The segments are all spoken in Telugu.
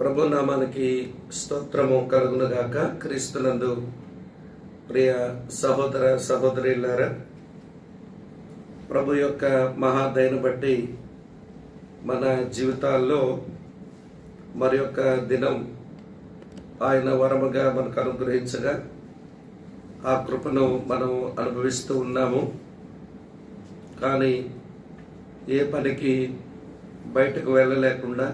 ప్రభు నామానికి స్తోత్రము కలుగునుగాక. క్రీస్తునందు ప్రియ సహోదర సహోదరులారా, ప్రభు యొక్క మహాదయను బట్టి మన జీవితాల్లో మరి యొక్క దినం ఆయన వరముగా మనకు అనుగ్రహించగా ఆ కృపను మనం అనుభవిస్తూ ఉన్నాము. కానీ ఏ పనికి బయటకు వెళ్ళలేకుండా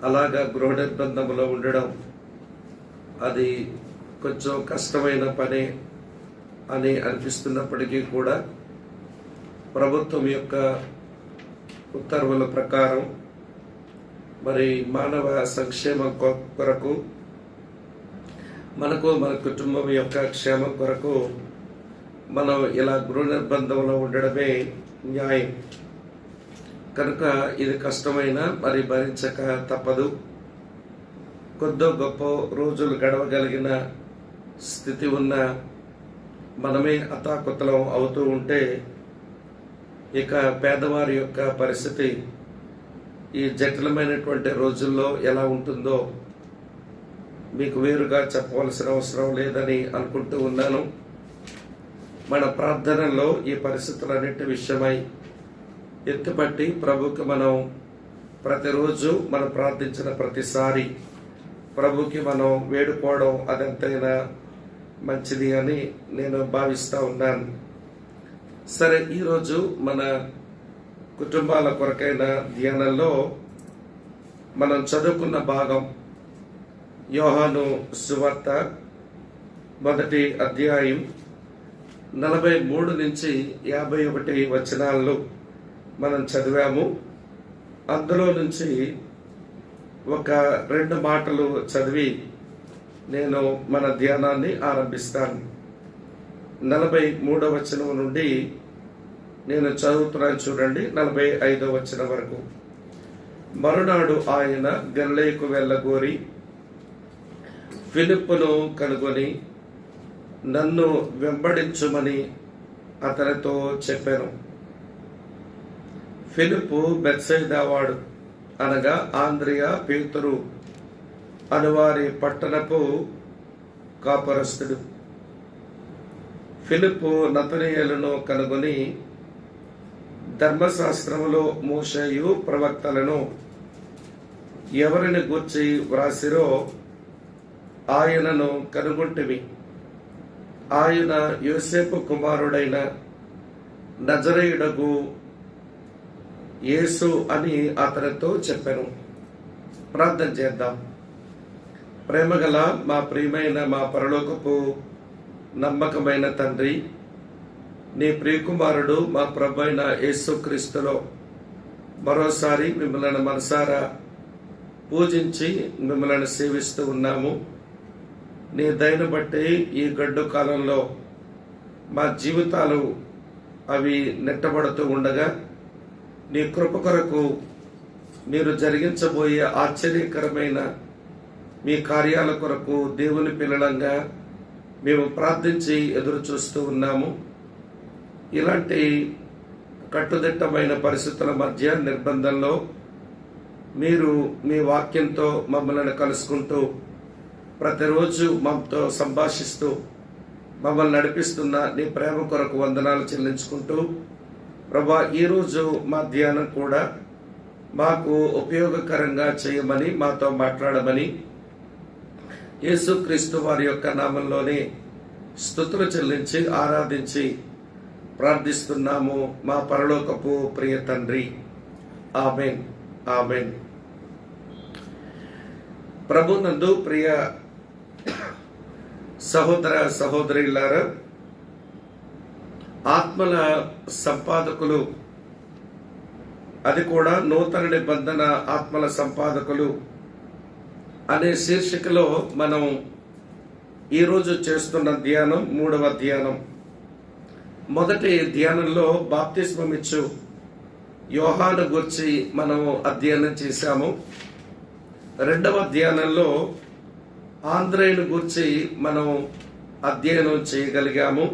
అలాగా గృహ నిర్బంధంలో ఉండడం అది కొంచెం కష్టమైన పని అని అనిపిస్తున్నప్పటికీ కూడా ప్రభుత్వం యొక్క ఉత్తర్వుల ప్రకారం మరి మానవ సంక్షేమం కొరకు మనకు మన కుటుంబం యొక్క క్షేమం కొరకు మనం ఇలా గృహ నిర్బంధంలో ఉండడమే న్యాయం. కనుక ఇది కష్టమైన మరి భరించక తప్పదు. కొద్దో గొప్ప రోజులు గడవగలిగిన స్థితి ఉన్న మనమే అతాకుతలం అవుతూ ఉంటే ఇక పేదవారి యొక్క పరిస్థితి ఈ జటిలమైనటువంటి రోజుల్లో ఎలా ఉంటుందో మీకు వేరుగా చెప్పవలసిన అవసరం లేదని అనుకుంటూ ఉన్నాను. మన ప్రార్థనలో ఈ పరిస్థితులన్నిటి విషయమై ఎత్తుపట్టి ప్రభుకి మనం ప్రతిరోజు మనం ప్రార్థించిన ప్రతిసారి ప్రభుకి మనం వేడుకోవడం అదెంతైనా మంచిది అని నేను భావిస్తూ ఉన్నాను. సరే, ఈరోజు మన కుటుంబాల కొరకైన ధ్యానంలో మనం చదువుకున్న భాగం యోహాను సువార్త 1వ అధ్యాయం 43 నుంచి 51 వచనాలను మనం చదివాము. అందులో నుంచి ఒక 2 మాటలు చదివి నేను మన ధ్యానాన్ని ఆరంభిస్తాను. 43వ వచనం నుండి నేను చదువుతున్నాను, చూడండి, 45వ వచనం వరకు. మరునాడు ఆయన గలిలయకు వెళ్ళగోరి ఫిలిప్పును కనుగొని నన్ను వెంబడించుమని అతనితో చెప్పాను. ఫిలిప్పు బెత్సైదా వాడు, అనగా ఆంద్రియ, పేతురు అనువారి పట్టణపు కాపురస్తుడు. ఫిలిప్పు నతనయేలును కనుగొని ధర్మశాస్త్రములో మోషేయు ప్రవక్తలను ఎవరిని గూర్చి వ్రాసిరో ఆయనను కనుగొంటివి. ఆయన యోసేపు కుమారుడైన నజరేయుడగు యేసు అని అతనితో చెప్పాను. ప్రార్థన చేద్దాం. ప్రేమగల మా ప్రియమైన మా పరలోకపు నమ్మకమైన తండ్రి, నీ ప్రియకుమారుడు మా ప్రభు అయిన యేసుక్రీస్తులో మరోసారి మిమ్మల్ని మనసారా పూజించి మిమ్మల్ని సేవిస్తూ ఉన్నాము. నీ దయను బట్టి ఈ గడ్డు కాలంలో మా జీవితాలు అవి నెట్టబడుతూ ఉండగా నీ కృప కొరకు మీరు జరిగించబోయే ఆశ్చర్యకరమైన మీ కార్యాల కొరకు దేవుని పిల్లలంగా మేము ప్రార్థించి ఎదురు చూస్తూ ఉన్నాము. ఇలాంటి కట్టుదిట్టమైన పరిస్థితుల మధ్య నిర్బంధంలో మీరు మీ వాక్యంతో మమ్మల్ని కలుసుకుంటూ ప్రతిరోజు మాతో సంభాషిస్తూ మమ్మల్ని నడిపిస్తున్న నీ ప్రేమ కొరకు వందనాలు చెల్లించుకుంటూ, ప్రభా, ఈరోజు మా ధ్యానం కూడా మాకు ఉపయోగకరంగా చేయమని, మాతో మాట్లాడమని యేసుక్రీస్తు వారి యొక్క నామంలోనే స్తుతులు చెల్లించి ఆరాధించి ప్రార్థిస్తున్నాము మా పరలోకపు ప్రియ తండ్రి. ఆమేన్, ఆమేన్. ప్రభునందు ప్రియ సహోదర సహోదరులారా, ఆత్మల సంపాదకులు, అది కూడా నూతన నిబంధన ఆత్మల సంపాదకులు అనే శీర్షికలో మనం ఈరోజు చేస్తున్న ధ్యానం 3వ ధ్యానం. మొదటి ధ్యానంలో బాప్తిస్మమిచ్చు యోహాను గురించి మనం అధ్యయనం చేశాము. 2వ ధ్యానంలో ఆంద్రేయుని గురించి మనం అధ్యయనం చేయగలిగాము.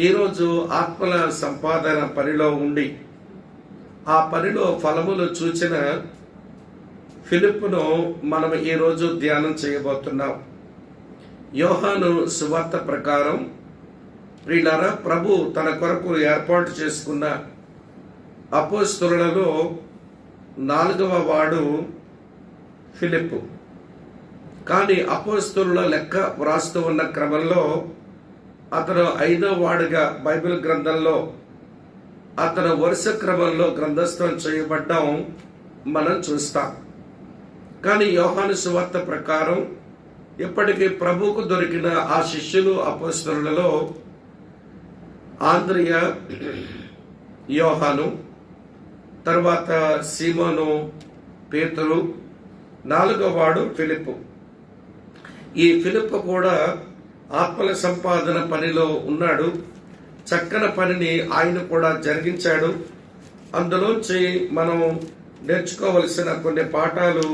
ఈరోజు ఆత్మల సంపాదన పనిలో ఉండి ఆ పనిలో ఫలములు చూచిన ఫిలిప్పును మనం ఈరోజు ధ్యానం చేయబోతున్నాం. యోహాను సువార్త ప్రకారం ప్రియులారా, ప్రభు తన కొరకు ఏర్పాటు చేసుకున్న అపోస్తలులలో 4వ వాడు ఫిలిప్పు. కానీ అపోస్తలుల లెక్క వ్రాస్తూ ఉన్న క్రమంలో అతను 5వ వాడుగా బైబిల్ గ్రంథంలో అతను వరుస క్రమంలో గ్రంథస్థం చేయబడ్డం మనం చూస్తాం. కానీ యోహాను సువార్త ప్రకారం ఇప్పటికీ ప్రభువుకు దొరికిన ఆ శిష్యులు అపోస్తలులలో ఆంద్రియ, యోహాను, తర్వాత సీమోను, పేతురు, 4వ వాడు ఫిలిప్పు. ఈ ఫిలిప్పు కూడా ఆత్మల సంపాదన పనిలో ఉన్నాడు. చక్కని పనిని ఆయన కూడా జరిగించాడు. అందులోంచి మనం నేర్చుకోవలసిన కొన్ని పాఠాలు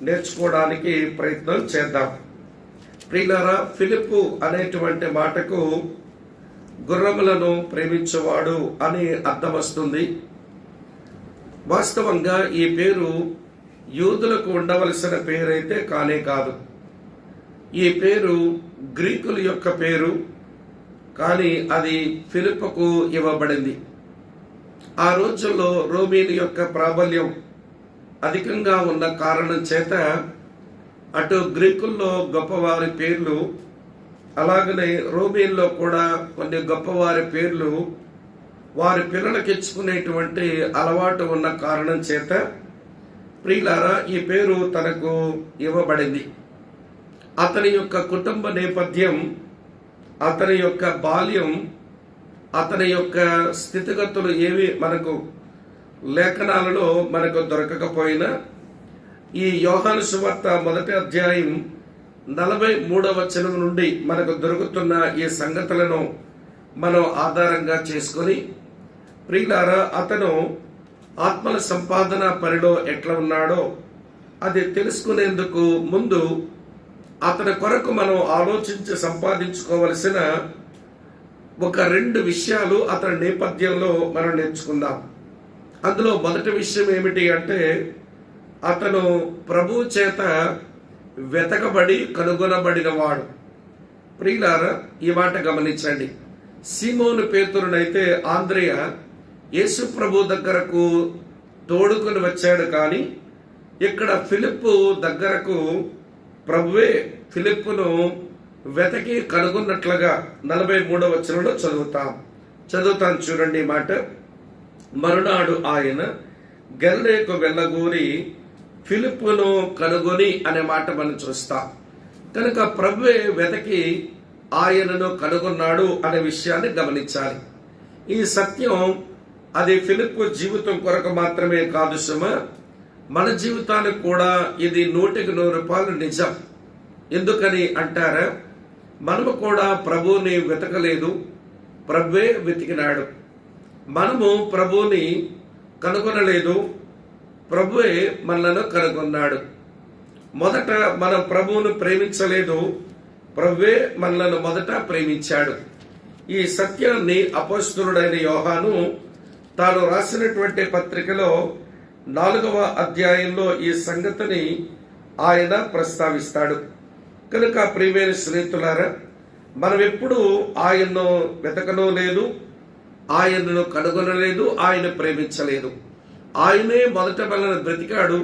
నేర్చుకోవడానికి ప్రయత్నం చేద్దాం. ప్రియులారా, ఫిలిప్పు అనేటువంటి మాటకు గుర్రములను ప్రేమించేవాడు అని అర్థం వస్తుంది. వాస్తవంగా ఈ పేరు యూదులకు ఉండవలసిన పేరైతే కానే కాదు. ఈ పేరు గ్రీకుల యొక్క పేరు, కానీ అది ఫిలిప్పుకు ఇవ్వబడింది. ఆ రోజుల్లో రోమీల యొక్క ప్రాబల్యం అధికంగా ఉన్న కారణం చేత అటు గ్రీకుల్లో గొప్పవారి పేర్లు, అలాగనే రోమీల్లో కూడా కొన్ని గొప్పవారి పేర్లు వారి పిల్లలకి ఇచ్చుకునేటువంటి అలవాటు ఉన్న కారణం చేత ప్రియులారా ఈ పేరు తనకు ఇవ్వబడింది. అతని యొక్క కుటుంబ నేపథ్యం, అతని యొక్క బాల్యం, అతని యొక్క స్థితిగతులు ఏవి మనకు లేఖనాలలో మనకు దొరకకపోయినా ఈ యోహాను సువార్త 1వ అధ్యాయం 43వ వచనం నుండి మనకు దొరుకుతున్న ఈ సంగతులను మనం ఆధారంగా చేసుకొని ప్రియులారా అతను ఆత్మల సంపాదన పనిలో ఎట్లా ఉన్నాడో అది తెలుసుకునేందుకు ముందు అతని కొరకు మనం ఆలోచించి సంపాదించుకోవలసిన ఒక 2 విషయాలు అతని నేపథ్యంలో మనం నేర్చుకుందాం. అందులో మొదటి విషయం ఏమిటి అంటే అతను ప్రభు చేత వెతకబడి కనుగొనబడిన వాడు. ప్రియులారా, ఈ మాట గమనించండి. సీమోను పేతురునైతే ఆంద్రియ యేసు ప్రభు దగ్గరకు తోడుకొని వచ్చాడు, కానీ ఇక్కడ ఫిలిప్పు దగ్గరకు ప్రభువే ఫిలిప్పును వెతకి కనుగొన్నట్లుగా 43వ వచనంలో చదువుతాను చూడండి ఈ మాట. మరునాడు ఆయన గలిలయకు వెళ్ళగూరి ఫిలిప్పును కనుగొని అనే మాట మనం చూస్తాం. కనుక ప్రభువే వెతకి ఆయనను కనుగొన్నాడు అనే విషయాన్ని గమనించాలి. ఈ సత్యం అది ఫిలిప్పు జీవితం కొరకు మాత్రమే కాదు సుమ, మన జీవితానికి కూడా ఇది 100కి 100 నిజం. ఎందుకని అంటారా? మనము కూడా ప్రభువుని వెతకలేదు, ప్రభువే వెతికినాడు. మనము ప్రభువుని కనుగొనలేదు, ప్రభువే మనలను కనుగొన్నాడు. మొదట మనం ప్రభువును ప్రేమించలేదు, ప్రభువే మనలను మొదట ప్రేమించాడు. ఈ సత్యాన్ని అపోస్తలుడైన యోహాను తాను రాసినటువంటి పత్రికలో 4వ అధ్యాయంలో ఈ సంగతిని ఆయన ప్రస్తావిస్తాడు. కనుక ప్రియమైన స్నేహితులారా, మనం ఎప్పుడు ఆయన్ను వెతకనో లేదు, ఆయనను కనుగొనలేదు, ఆయన ప్రేమించలేదు. ఆయనే మొదట మనల్ని బ్రతికాడు,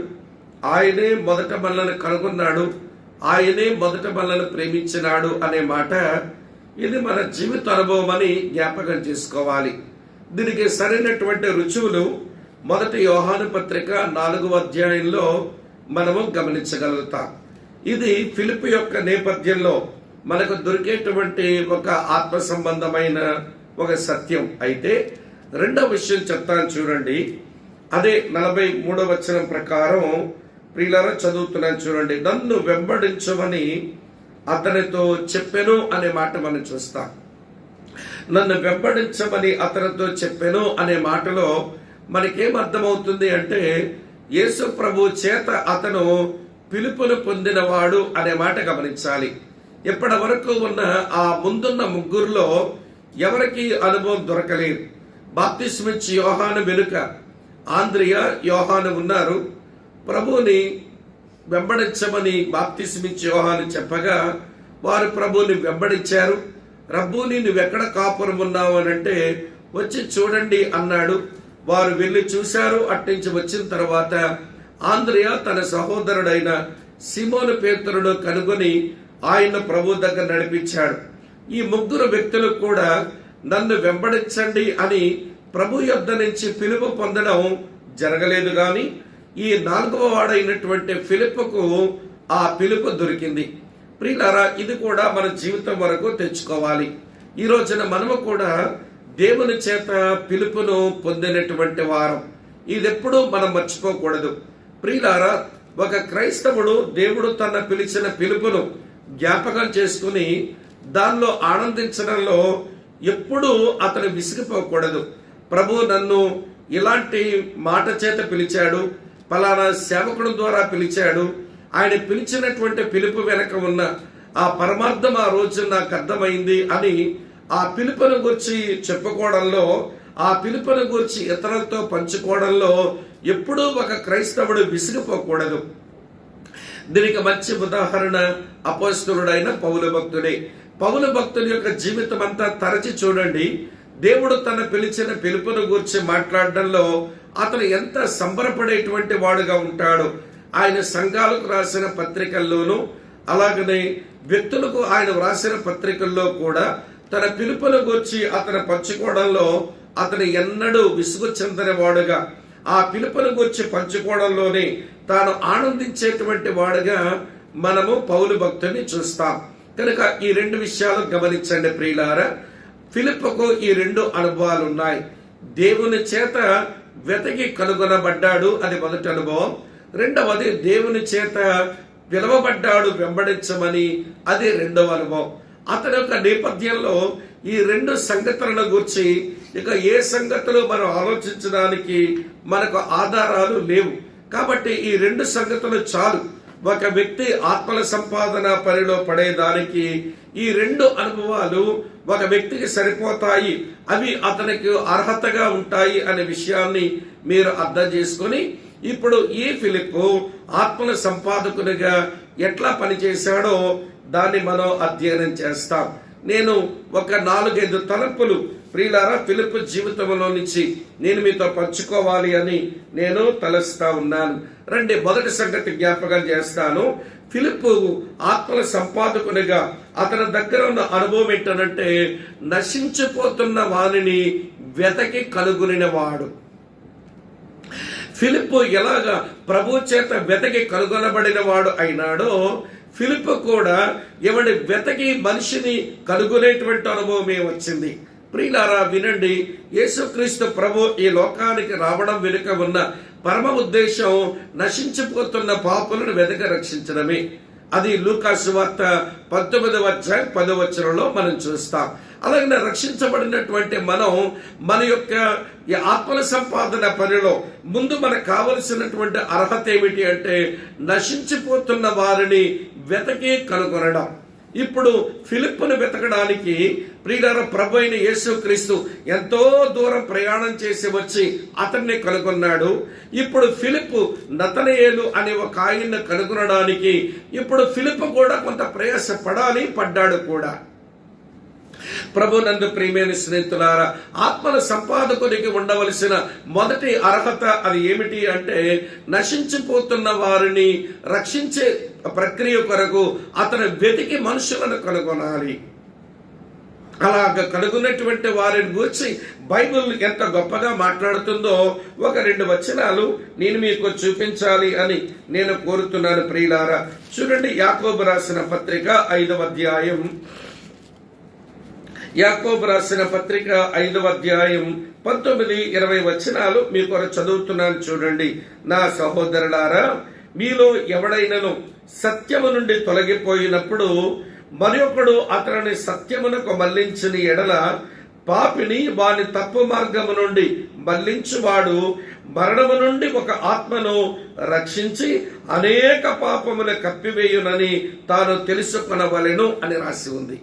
ఆయనే మొదట మనల్ని కనుగొన్నాడు, ఆయనే మొదట మనల్ని ప్రేమించినాడు అనే మాట ఇది మన జీవిత అనుభవం అని జ్ఞాపకం చేసుకోవాలి. దీనికి సరైనటువంటి రుజువులు 1 యోహాను పత్రిక 4వ అధ్యాయంలో మనము గమనించగలుగుతాం. ఇది ఫిలిప్పు యొక్క నేపథ్యంలో మనకు దొరికేటువంటి ఒక ఆత్మ సంబంధమైన ఒక సత్యం. అయితే 2వ విషయం చెప్తాను చూడండి. అదే 43వ వచనం ప్రకారం ప్రియులారా చదువుతున్నాను చూడండి. నన్ను వెంబడించమని అతనితో చెప్పెను అనే మాట మనం చూస్తాం. నన్ను వెంబడించమని అతనితో చెప్పెను అనే మాటలో మనకేం అర్థమవుతుంది అంటే యేసు ప్రభు చేత అతను పిలుపును పొందినవాడు అనే మాట గమనించాలి. ఇప్పటి వరకు ఉన్న ఆ ముందున్న ముగ్గురులో ఎవరికి అనుభవం దొరకలేదు. బాప్తిస్మిచ్చి యోహాను వెనుక ఆంద్రియ, యోహాను ఉన్నారు. ప్రభువుని వెంబడించమని బాప్తిస్మిచ్చి యోహాను చెప్పగా వారు ప్రభువుని వెంబడించారు. రబ్బూని నువ్వెక్కడ కాపురం ఉన్నావు అని అంటే, వచ్చి చూడండి అన్నాడు. వారు వెళ్ళి చూశారు. అట్నుంచి వచ్చిన తర్వాత ఆంద్రియా తన సహోదరుడైన సిమోను పేతురును కనుగొని ఆయన ప్రభు దగ్గర నడిపించాడు. ఈ ముగ్గురు వ్యక్తులు కూడా నన్ను వెంబడించండి అని ప్రభు యొద్ద నుంచి పిలుపు పొందడం జరగలేదు. గాని ఈ 4వ వాడైనటువంటి ఫిలిప్పుకు ఆ పిలుపు దొరికింది. ప్రియులారా, ఇది కూడా మన జీవితం వరకు తెచ్చుకోవాలి. ఈ రోజున మనము కూడా దేవుని చేత పిలుపును పొందినటువంటి వారం. ఇదెప్పుడు మనం మర్చిపోకూడదు. ప్రియులారా, ఒక క్రైస్తవుడు దేవుడు తన పిలిచిన పిలుపును జ్ఞాపకం చేసుకుని దానిలో ఆనందించడంలో ఎప్పుడూ అతను విసిగిపోకూడదు. ప్రభు నన్ను ఇలాంటి మాట చేత పిలిచాడు, పలానా సేవకుడు ద్వారా పిలిచాడు, ఆయన పిలిచినటువంటి పిలుపు వెనక ఉన్న ఆ పరమార్థం ఆ రోజు నాకు అర్థమైంది అని ఆ పిలుపును గురించి చెప్పుకోవడంలో, ఆ పిలుపును గురించి ఇతరులతో పంచుకోవడంలో ఎప్పుడూ ఒక క్రైస్తవుడు విసిగిపోకూడదు. దీనికి మంచి ఉదాహరణ అపోస్తలుడైన పౌలు భక్తుడే. పౌలు భక్తుని యొక్క జీవితం అంతా తరచి చూడండి. దేవుడు తన పిలిచిన పిలుపును గురించి మాట్లాడడంలో అతను ఎంత సంబరపడేటువంటి వాడుగా ఉంటాడు. ఆయన సంఘాలకు రాసిన పత్రికల్లోనూ అలాగనే వ్యక్తులకు ఆయన వ్రాసిన పత్రికల్లో కూడా తన పిలుపును గురించి అతను పంచుకోవడంలో అతను ఎన్నడూ విసుగు చెందని వాడుగా, ఆ పిలుపును గురించి పంచుకోవడంలోనే తాను ఆనందించేటువంటి వాడుగా మనము పౌలు భక్తుని చూస్తాం. కనుక ఈ 2 విషయాలు గమనించండి ప్రియులారా. ఫిలిప్పుకు ఈ 2 అనుభవాలు ఉన్నాయి. దేవుని చేత వెతకి కనుగొనబడ్డాడు, అది మొదటి అనుభవం. రెండవది దేవుని చేత పిలువబడ్డాడు వెంబడించమని, అది రెండవ అనుభవం. అతని యొక్క నేపథ్యంలో ఈ 2 సంగతులను గురించి ఇక ఏ సంగతులు మనం ఆలోచించడానికి మనకు ఆధారాలు లేవు. కాబట్టి ఈ 2 సంగతులు చాలు ఒక వ్యక్తి ఆత్మల సంపాదన పనిలో పడేదానికి. ఈ 2 అనుభవాలు ఒక వ్యక్తికి సరిపోతాయి, అవి అతనికి అర్హతగా ఉంటాయి అనే విషయాన్ని మీరు అర్థం చేసుకొని, ఇప్పుడు ఈ ఫిలిప్పు ఆత్మల సంపాదకునిగా ఎట్లా పనిచేశాడో దాన్ని మనం అధ్యయనం చేస్తాం. నేను ఒక 4-5 తలంపులు ప్రియులారా ఫిలిప్పు జీవితంలో నుంచి నేను మీతో పంచుకోవాలి అని నేను తలస్తా ఉన్నాను. రండి, మొదటి సంగతి జ్ఞాపకం చేస్తాను. ఫిలిప్పు ఆత్మల సంపాదకునిగా అతని దగ్గర ఉన్న అనుభవం ఏంటంటే, నశించిపోతున్న వారిని వెతకి కనుగొనినవాడు. ఫిలిప్పు ఎలాగా ప్రభు చేత వెతకి కనుగొనబడిన వాడు అయినాడో, ఫిలిప్పు కూడా ఎవడి వెతకి మనిషిని కనుగొనేటువంటి అనుభవమే వచ్చింది. ప్రియులారా వినండి, యేసుక్రీస్తు ప్రభు ఈ లోకానికి రావడం వెనుక ఉన్న పరమ ఉద్దేశం నశించిపోతున్న పాపులను వెతక రక్షించడమే. అది లూకా సువార్త 19వ అధ్యాయం 10వ వచనంలో మనం చూస్తాం. అలాగే రక్షించబడినటువంటి మనం మన యొక్క ఈ ఆత్మల సంపాదన పనిలో ముందు మనకు కావలసినటువంటి అర్హత ఏమిటి అంటే, నశించిపోతున్న వారిని వెతకి కనుగొనడం. ఇప్పుడు ఫిలిప్పును వెతకడానికి ప్రియులారా ప్రభు అయిన యేసుక్రీస్తు ఎంతో దూరం ప్రయాణం చేసి వచ్చి అతన్ని కనుగొన్నాడు. ఇప్పుడు ఫిలిప్పు నతనయేలు అనే ఒక ఆయన్ని కనుగొనడానికి ఇప్పుడు ఫిలిప్పు కూడా కొంత ప్రయాస పడ్డాడు కూడా. ప్రభు నందు ప్రియమైన స్నేహితులారా, ఆత్మల సంపాదకునికి ఉండవలసిన మొదటి అర్హత అది ఏమిటి అంటే, నశించిపోతున్న వారిని రక్షించే ప్రక్రియ కొరకు అతను వెతికి మనుషులను కనుగొనాలి. అలాగ కనుగొన్నటువంటి వారిని గురించి బైబిల్ ఎంత గొప్పగా మాట్లాడుతుందో ఒక 2 వచనాలు నేను మీకు చూపించాలి అని నేను కోరుతున్నాను ప్రియులారా. చూడండి, యాకోబు రాసిన పత్రిక 5వ అధ్యాయం, యాకోబు రాసిన పత్రిక 5వ అధ్యాయం 19-20 వచనాలు మీ కొరకు చదువుతున్నాను. చూడండి, నా సహోదరులారా, మీలో ఎవడైనను సత్యము నుండి తొలగిపోయినప్పుడు మరొకడు అతనిని సత్యమునకు మళ్లించిన ఎడల, పాపిని వాని తప్పు మార్గము నుండి మళ్లించువాడు మరణము నుండి ఒక ఆత్మను రక్షించి అనేక పాపములు కప్పివేయునని తాను తెలుసుకొనవలెను అని రాసి ఉంది.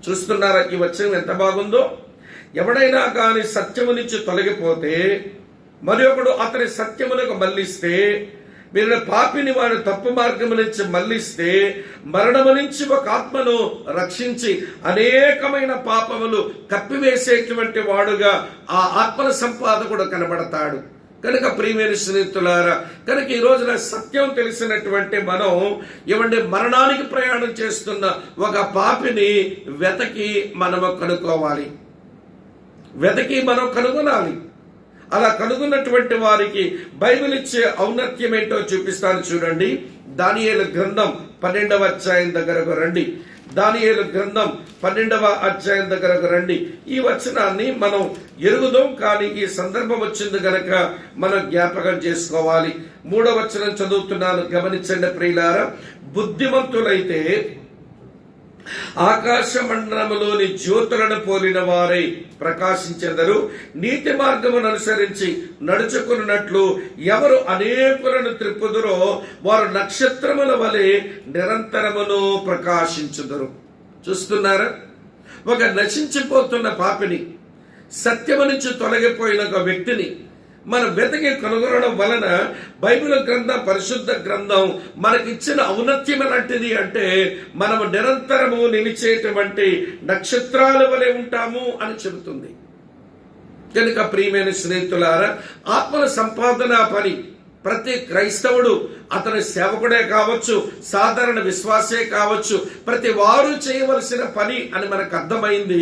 చూస్తున్నారా ఈ వచనం ఎంత బాగుందో? ఎవడైనా కాని సత్యము నుంచి తొలగిపోతే మరొకడు అతని సత్యమునకు మళ్లిస్తే మీరు పాపిని వాడు తప్పు మార్గం నుంచి మళ్లిస్తే మరణము నుంచి ఒక ఆత్మను రక్షించి అనేకమైన పాపములు కప్పివేసేటువంటి వాడుగా ఆ ఆత్మల సంపాదకుడు కనబడతాడు. కనుక ప్రియమైన స్నేహితులారా, కనుక ఈ రోజున సత్యం తెలిసినటువంటి మనం మరణానికి ప్రయాణం చేస్తున్న ఒక పాపిని మనము కనుగొనాలి. అలా కనుగొన్నటువంటి వారికి బైబిల్ ఇచ్చే ఔన్నత్యం ఏంటో చూపిస్తాను. చూడండి, దానియేలు గ్రంథం 12వ అధ్యాయం దగ్గరకు రండి. దానియేలు గ్రంథం 12వ అధ్యాయం దగ్గరకు రండి. ఈ వచనాన్ని మనం ఎరుగుదాం, కానీ ఈ సందర్భం వచ్చింది గనక మనం జ్ఞాపకం చేసుకోవాలి. 3వ వచనం చదువుతున్నాను, గమనించండి ప్రియులారా. బుద్ధిమంతులైతే ఆకాశ మండలములోని జ్యోతులను పోలిన వారై ప్రకాశించెదరు. నీతి మార్గమును అనుసరించి నడుచుకున్నట్లు ఎవరు అనేకులను త్రిప్పుదురో వారు నక్షత్రముల వలె నిరంతరమును ప్రకాశించుదురు. చూస్తున్నారా? ఒక నశించిపోతున్న పాపిని, సత్యము నుంచి తొలగిపోయిన ఒక వ్యక్తిని మనం వెతికి కనుగొనడం వలన బైబిల్ గ్రంథం, పరిశుద్ధ గ్రంథం మనకిచ్చిన ఔన్నత్యం ఎలాంటిది అంటే మనము నిరంతరము నిలిచేటువంటి నక్షత్రాల వలె ఉంటాము అని చెబుతుంది. కనుక ప్రియమైన స్నేహితులారా, ఆత్మల సంపాదన పని ప్రతి క్రైస్తవుడు, అతని సేవకుడే కావచ్చు, సాధారణ విశ్వాసే కావచ్చు, ప్రతి వారు చేయవలసిన పని అని మనకు అర్థమైంది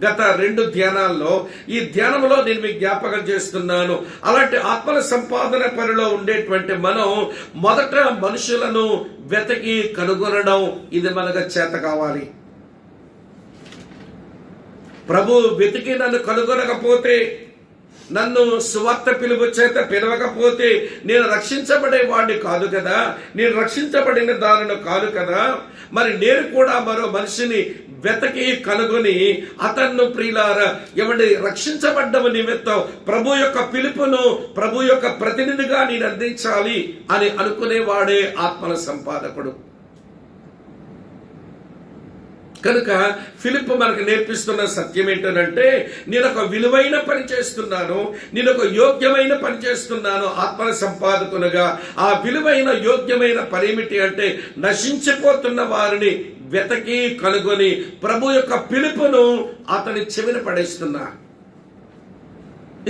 గత 2 ధ్యానాల్లో. ఈ ధ్యానంలో నేను మీకు జ్ఞాపకం చేస్తున్నాను. అలాంటి ఆత్మల సంపాదన పనిలో ఉండేటువంటి మనం మొదట మనుషులను వెతకి కనుగొనడం, ఇది మనకు చేత కావాలి. ప్రభు వెతికి నన్ను కనుగొనకపోతే, నన్ను సువార్త పిలుపు చేత పిలవకపోతే నేను రక్షించబడే వాడిని కాదు కదా, నేను రక్షించబడిన దానిని కాదు కదా. మరి నేను కూడా మరో మనిషిని వెతకి కనుగొని అతన్ను ప్రియులారా రక్షించబడ్డము నిమిత్తం ప్రభు యొక్క పిలుపును, ప్రభు యొక్క ప్రతినిధిగా నేను అందించాలి అని అనుకునేవాడే ఆత్మల సంపాదకుడు. కనుక ఫిలిప్ మనకు నేర్పిస్తున్న సత్యం ఏంటంటే, నేను ఒక విలువైన పని చేస్తున్నాను, నేను ఒక యోగ్యమైన పని చేస్తున్నాను ఆత్మల సంపాదకునిగా. ఆ విలువైన యోగ్యమైన పని ఏమిటి అంటే నశించిపోతున్న వారిని వెతకి కనుగొని ప్రభు యొక్క పిలుపును అతని చెవిన పడేస్తున్నా.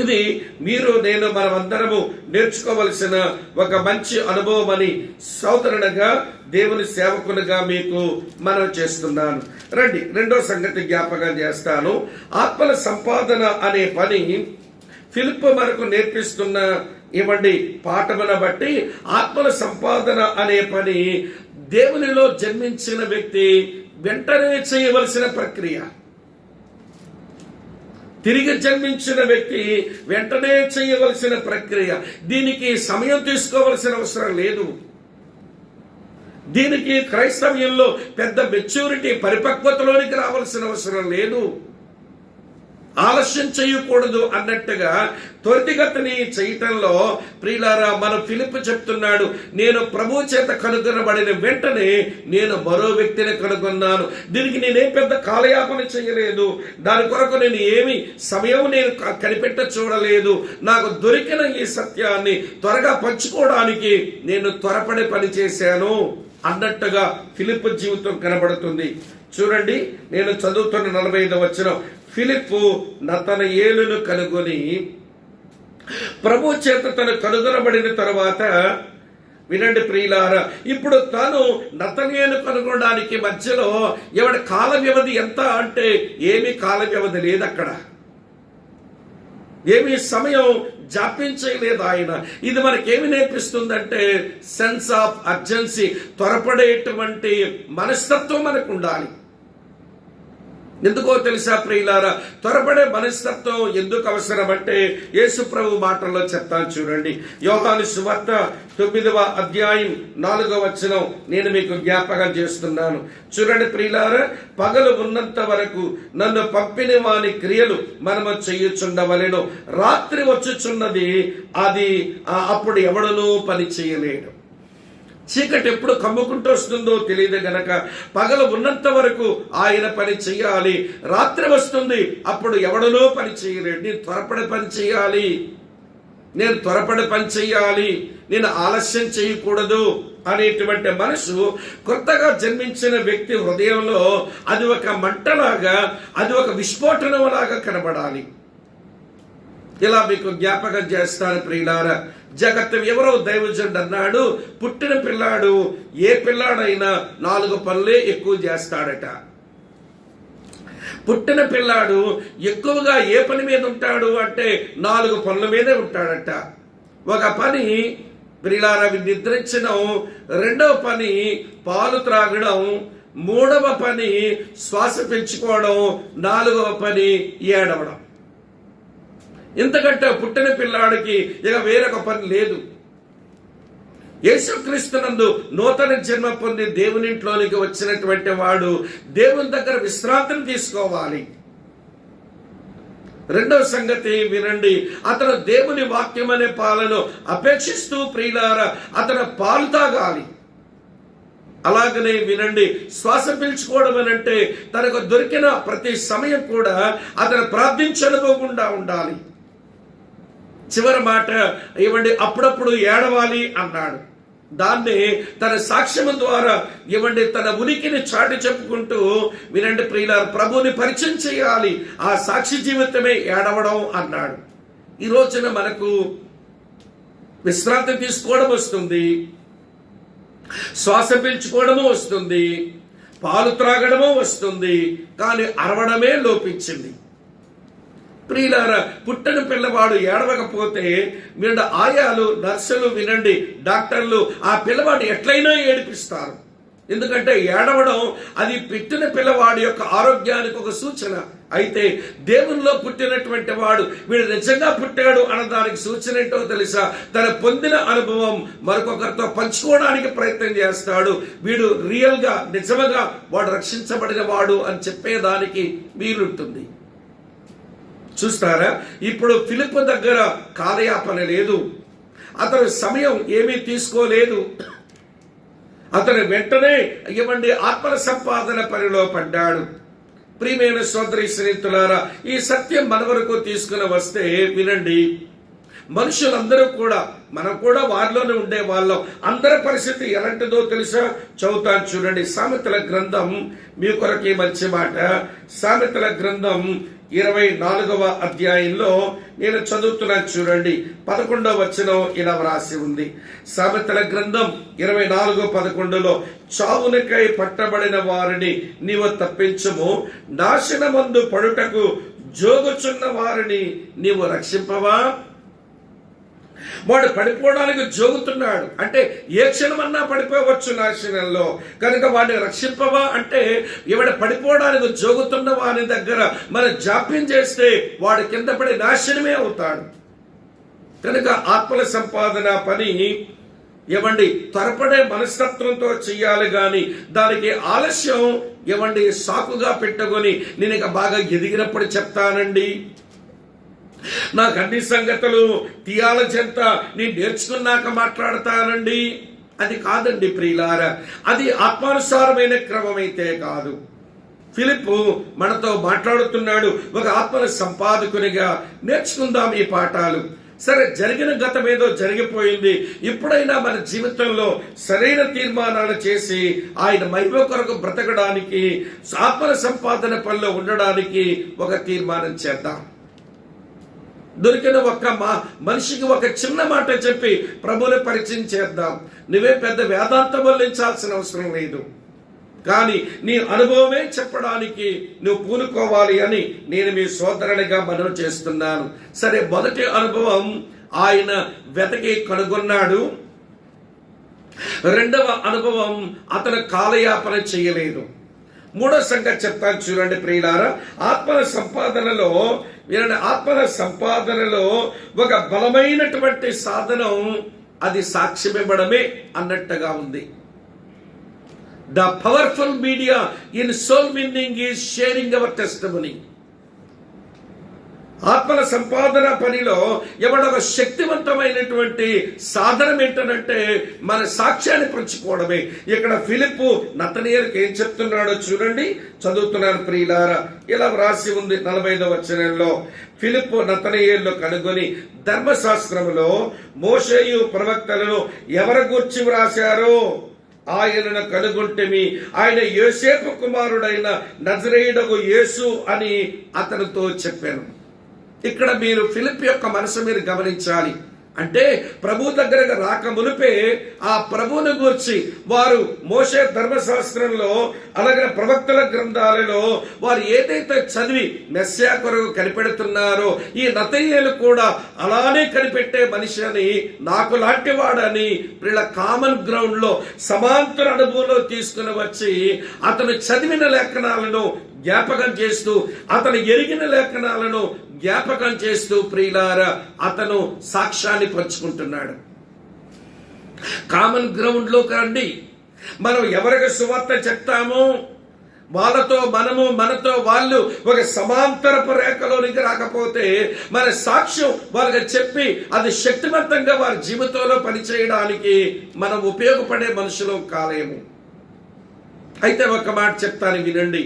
ఇది మీరు నేను మనమందరము నేర్చుకోవలసిన ఒక మంచి అనుభవం అని సోదరునిగా, దేవుని సేవకునిగా మీకు మనం చేస్తున్నాను. రండి, 2వ సంగతి జ్ఞాపకం చేస్తాను. ఆత్మల సంపాదన అనే పని ఫిలిప్ మనకు నేర్పిస్తున్న పాఠమును బట్టి ఆత్మల సంపాదన అనే పని దేవునిలో జన్మించిన వ్యక్తి వెంటనే చేయవలసిన ప్రక్రియ. తిరిగి జన్మించిన వ్యక్తి వెంటనే చేయవలసిన ప్రక్రియ. దీనికి సమయం తీసుకోవలసిన అవసరం లేదు. దీనికి క్రైస్తవ్యంలో పెద్ద మెచ్యూరిటీ, పరిపక్వతలోనికి రావాల్సిన అవసరం లేదు. ఆలస్యం చేయకూడదు అన్నట్టుగా త్వరితగతిని చేయటంలో ప్రియులారా, మన ఫిలిప్ చెప్తున్నాడు, నేను ప్రభు చేత కనుగొనబడిన వెంటనే నేను మరో వ్యక్తిని కనుగొన్నాను. దీనికి నేనేం పెద్ద కాలయాపన చేయలేదు, దాని కొరకు నేను ఏమి సమయం నేను కనిపెట్ట చూడలేదు. నాకు దొరికిన ఈ సత్యాన్ని త్వరగా పంచుకోవడానికి నేను త్వరపడి పని చేశాను అన్నట్టుగా ఫిలిప్ జీవితం కనబడుతుంది. చూడండి, నేను చదువుతున్న 45వ వచనం. ఫిలిప్పు నతనయేలును కనుగొని ప్రభు చేత తను కనుగొనబడిన తరువాత, వినండి ప్రియులారా, ఇప్పుడు తాను నతనయేలు కనుగొనడానికి మధ్యలో కాల వ్యవధి ఎంత అంటే ఏమీ కాల వ్యవధి లేదు. అక్కడ ఏమీ సమయం జాప్యం చేయలేదు ఆయన. ఇది మనకేమి నేర్పిస్తుందంటే సెన్స్ ఆఫ్ అర్జెన్సీ, త్వరపడేటువంటి మనస్తత్వం మనకు ఉండాలి. ఎందుకో తెలుసా ప్రియులారా, త్వరపడే మనస్తత్వం ఎందుకు అవసరం అంటే యేసు ప్రభు మాటల్లో చెప్తాను. చూడండి, యోహాను సువార్త 9వ అధ్యాయం 4వ వచనం నేను మీకు జ్ఞాపకం చేస్తున్నాను. చూడండి ప్రియులారా, పగలు ఉన్నంత వరకు నన్ను పంపిన వాని క్రియలు మనము చేయుచుండవలెను, రాత్రి వచ్చుచున్నది, అది అప్పుడు ఎవడనూ పని చేయలేడు. చీకటి ఎప్పుడు కమ్ముకుంటూ వస్తుందో తెలియదు గనక పగలు ఉన్నంత వరకు ఆయన పని చెయ్యాలి. రాత్రి వస్తుంది, అప్పుడు ఎవడనో పని చేయలేడు. నేను త్వరపడి పని చేయాలి. నేను త్వరపడి పని చెయ్యాలి, నేను ఆలస్యం చేయకూడదు అనేటువంటి మనసు కొత్తగా జన్మించిన వ్యక్తి హృదయంలో అది ఒక మంటలాగా, అది ఒక విస్ఫోటనంలాగా కనబడాలి. ఇలా మీకు జ్ఞాపకం చేస్తాను ప్రియులారా. జగత్తు ఎవరో దైవజనుడు అన్నాడు, పుట్టిన పిల్లాడు ఏ పిల్లాడైనా 4 పనులే ఎక్కువ చేస్తాడట. పుట్టిన పిల్లాడు ఎక్కువగా ఏ పని మీద ఉంటాడు అంటే 4 పనుల మీదే ఉంటాడట. ఒక పని ప్రియులారా నిద్రించడం, రెండవ పని పాలు త్రాగడం, మూడవ పని శ్వాస పెంచుకోవడం, 4వ పని ఏడవడం. ఇంతకంటే పుట్టిన పిల్లాడికి ఇక వేరొక పని లేదు. యేసుక్రీస్తునందు నూతన జన్మ పొంది దేవునింట్లోనికి వచ్చినటువంటి వాడు దేవుని దగ్గర విశ్రాంతిని తీసుకోవాలి. రెండవ సంగతి వినండి, అతను దేవుని వాక్యం అనే పాలను అపేక్షిస్తూ ప్రియులారా అతను పాలు తాగాలి. అలాగనే వినండి, శ్వాస పీల్చుకోవడం అనంటే తనకు దొరికిన ప్రతి సమయం కూడా అతను ప్రార్థించనుకోకుండా ఉండాలి. చివరి మాట ఇవ్వండి, అప్పుడప్పుడు ఏడవాలి అన్నాడు. దాన్ని తన సాక్ష్యం ద్వారా ఇవ్వండి తన ఉనికిని చాటి చెప్పుకుంటూ వినండి ప్రియులారా ప్రభువుని పరిచయం చేయాలి. ఆ సాక్షి జీవితమే ఏడవడం అన్నాడు. ఈ రోజున మనకు విశ్రాంతి తీసుకోవడం వస్తుంది, శ్వాస పీల్చుకోవడము వస్తుంది, పాలు త్రాగడము వస్తుంది, కానీ అరవడమే లోపించింది. ప్రియులారా పుట్టిన పిల్లవాడు ఏడవకపోతే వినండి ఆయాలు, నర్సులు, వినండి డాక్టర్లు ఆ పిల్లవాడు ఎట్లయినా ఏడిపిస్తారు. ఎందుకంటే ఏడవడం అది పుట్టిన పిల్లవాడి యొక్క ఆరోగ్యానికి ఒక సూచన. అయితే దేవునిలో పుట్టినటువంటి వాడు వీడు నిజంగా పుట్టాడు అన్నదానికి సూచన ఏంటో తెలుసా? తన పొందిన అనుభవం మరొకరితో పంచుకోవడానికి ప్రయత్నం చేస్తాడు. వీడు రియల్ గా నిజంగా వాడు రక్షించబడిన వాడు అని చెప్పేదానికి వీలుంటుంది. చూస్తారా, ఇప్పుడు ఫిలిప్పు దగ్గర కాలయాపన లేదు, అతను సమయం ఏమీ తీసుకోలేదు. అతను వెంటనే ఇవ్వండి ఆత్మల సంపాదన పనిలో పడ్డాడు. ప్రియమైన సోదరి స్నేహితులారా, ఈ సత్యం మన వరకు తీసుకుని వస్తే వినండి, మనుషులందరూ కూడా మనం కూడా వారిలోనే ఉండే వాళ్ళం. అందరి పరిస్థితి ఎలాంటిదో తెలుసా? చదువుతాను చూడండి. సామెతల గ్రంథం, మీ కొరకే మంచి మాట, సామెతల గ్రంథం 24వ అధ్యాయంలో నేను చదువుతున్నాను చూడండి. 11వ వచనం ఇలా వ్రాసి ఉంది. సామెతల గ్రంథం 24:11లో చావునికై పట్టబడిన వారిని నీవు తప్పించుము, నాశనమందు పడుటకు జోగుచున్న వారిని నీవు రక్షింపవా. వాడు పడిపోవడానికి జోగుతున్నాడు అంటే ఏ క్షణమన్నా పడిపోవచ్చు నాశనంలో, కనుక వాడిని రక్షింపవా అంటే ఇవిడ పడిపోవడానికి జోగుతున్న వాని దగ్గర మనం జాప్యం చేస్తే వాడు కింద పడి నాశనమే అవుతాడు. కనుక ఆత్మల సంపాదన పని ఇవ్వండి త్వరపడే మనస్తత్వంతో చెయ్యాలి, గాని దానికి ఆలస్యం ఇవ్వండి సాకుగా పెట్టుకొని నేను ఇక బాగా ఎదిగినప్పుడు చెప్తానండి, నాకు అన్ని సంగతులు థియాలజీ అంతా నేను నేర్చుకున్నాక మాట్లాడతానండి, అది కాదండి ప్రియులారా. అది ఆత్మానుసారమైన క్రమం అయితే కాదు. ఫిలిప్పు మనతో మాట్లాడుతున్నాడు ఒక ఆత్మల సంపాదకునిగా. నేర్చుకుందాం ఈ పాఠాలు. సరే, జరిగిన గతం ఏదో జరిగిపోయింది. ఇప్పుడైనా మన జీవితంలో సరైన తీర్మానాలు చేసి ఆయన మహిమ కొరకు బ్రతకడానికి, ఆత్మల సంపాదన పనిలో ఉండడానికి ఒక తీర్మానం చేద్దాం. దొరికిన ఒక్క మనిషికి ఒక చిన్న మాట చెప్పి ప్రభువుని పరిచయం చేద్దాం. నువ్వే పెద్ద వేదాంతం వల్లించాల్సిన అవసరం లేదు, కానీ నీ అనుభవమే చెప్పడానికి నువ్వు పూనుకోవాలి అని నేను మీ సోదరునిగా మనవి చేస్తున్నాను. సరే, మొదటి అనుభవం ఆయన వెతకి కనుగొన్నాడు. రెండవ అనుభవం అతను కాలయాపన చేయలేదు. మూడో సంగతి చెప్తాను చూడండి ప్రియులారా. ఆత్మల సంపాదనలో ఒక బలమైనటువంటి సాధనం అది సాక్ష్యమివ్వడమే అన్నట్టుగా ఉంది. The powerful media in soul winning is sharing our testimony. ఆత్మల సంపాదన పనిలో ఎవడొక శక్తివంతమైనటువంటి సాధనం ఏంటనంటే మన సాక్ష్యాన్ని పంచుకోవడమే. ఇక్కడ ఫిలిప్పు నతనీయులకు ఏం చెప్తున్నాడో చూడండి, చదువుతున్నాను ప్రియులారా. ఇలా వ్రాసి ఉంది 45వ వచనంలో, ఫిలిప్పు నతనీయులను కనుగొని ధర్మశాస్త్రములో మోషేయు ప్రవక్తలను ఎవరి గూర్చి వ్రాశారో ఆయనను కనుగొంటిమి, ఆయన యోసేపు కుమారుడైన నజరేయుడగు యేసు అని అతనితో చెప్పాను. ఇక్కడ మీరు ఫిలిప్ యొక్క మనసు మీరు గమనించాలి. అంటే ప్రభు దగ్గరకు రాక మునిపే ఆ ప్రభువుని గూర్చి వారు మోషే ధర్మశాస్త్రంలో అలాగే ప్రవక్తల గ్రంథాలలో వారు ఏదైతే చదివి మెస్సియా కొరకు కనిపెడుతున్నారో ఈ నతనీయులు కూడా అలానే కనిపెట్టే మనిషి అని, నాకు లాంటి వాడని వీళ్ళ కామన్ గ్రౌండ్ లో సమాంతర అనుభవంలో తీసుకుని వచ్చి అతను చదివిన లేఖనాలను జ్ఞాపకం చేస్తూ అతను ఎరిగిన లేఖనాలను జ్ఞాపకం చేస్తూ ప్రియులారా అతను సాక్ష్యాన్ని పంచుకుంటున్నాడు. కామన్ గ్రౌండ్ లో రండి. మనం ఎవరికి సువార్త చెప్తామో వాళ్ళతో మనము, మనతో వాళ్ళు ఒక సమాంతరపు రేఖలోనికి రాకపోతే మన సాక్ష్యం వాళ్ళకి చెప్పి అది శక్తివంతంగా వారి జీవితంలో పనిచేయడానికి మనం ఉపయోగపడే మనుషులు కాలేము. అయితే ఒక మాట చెప్తాను వినండి.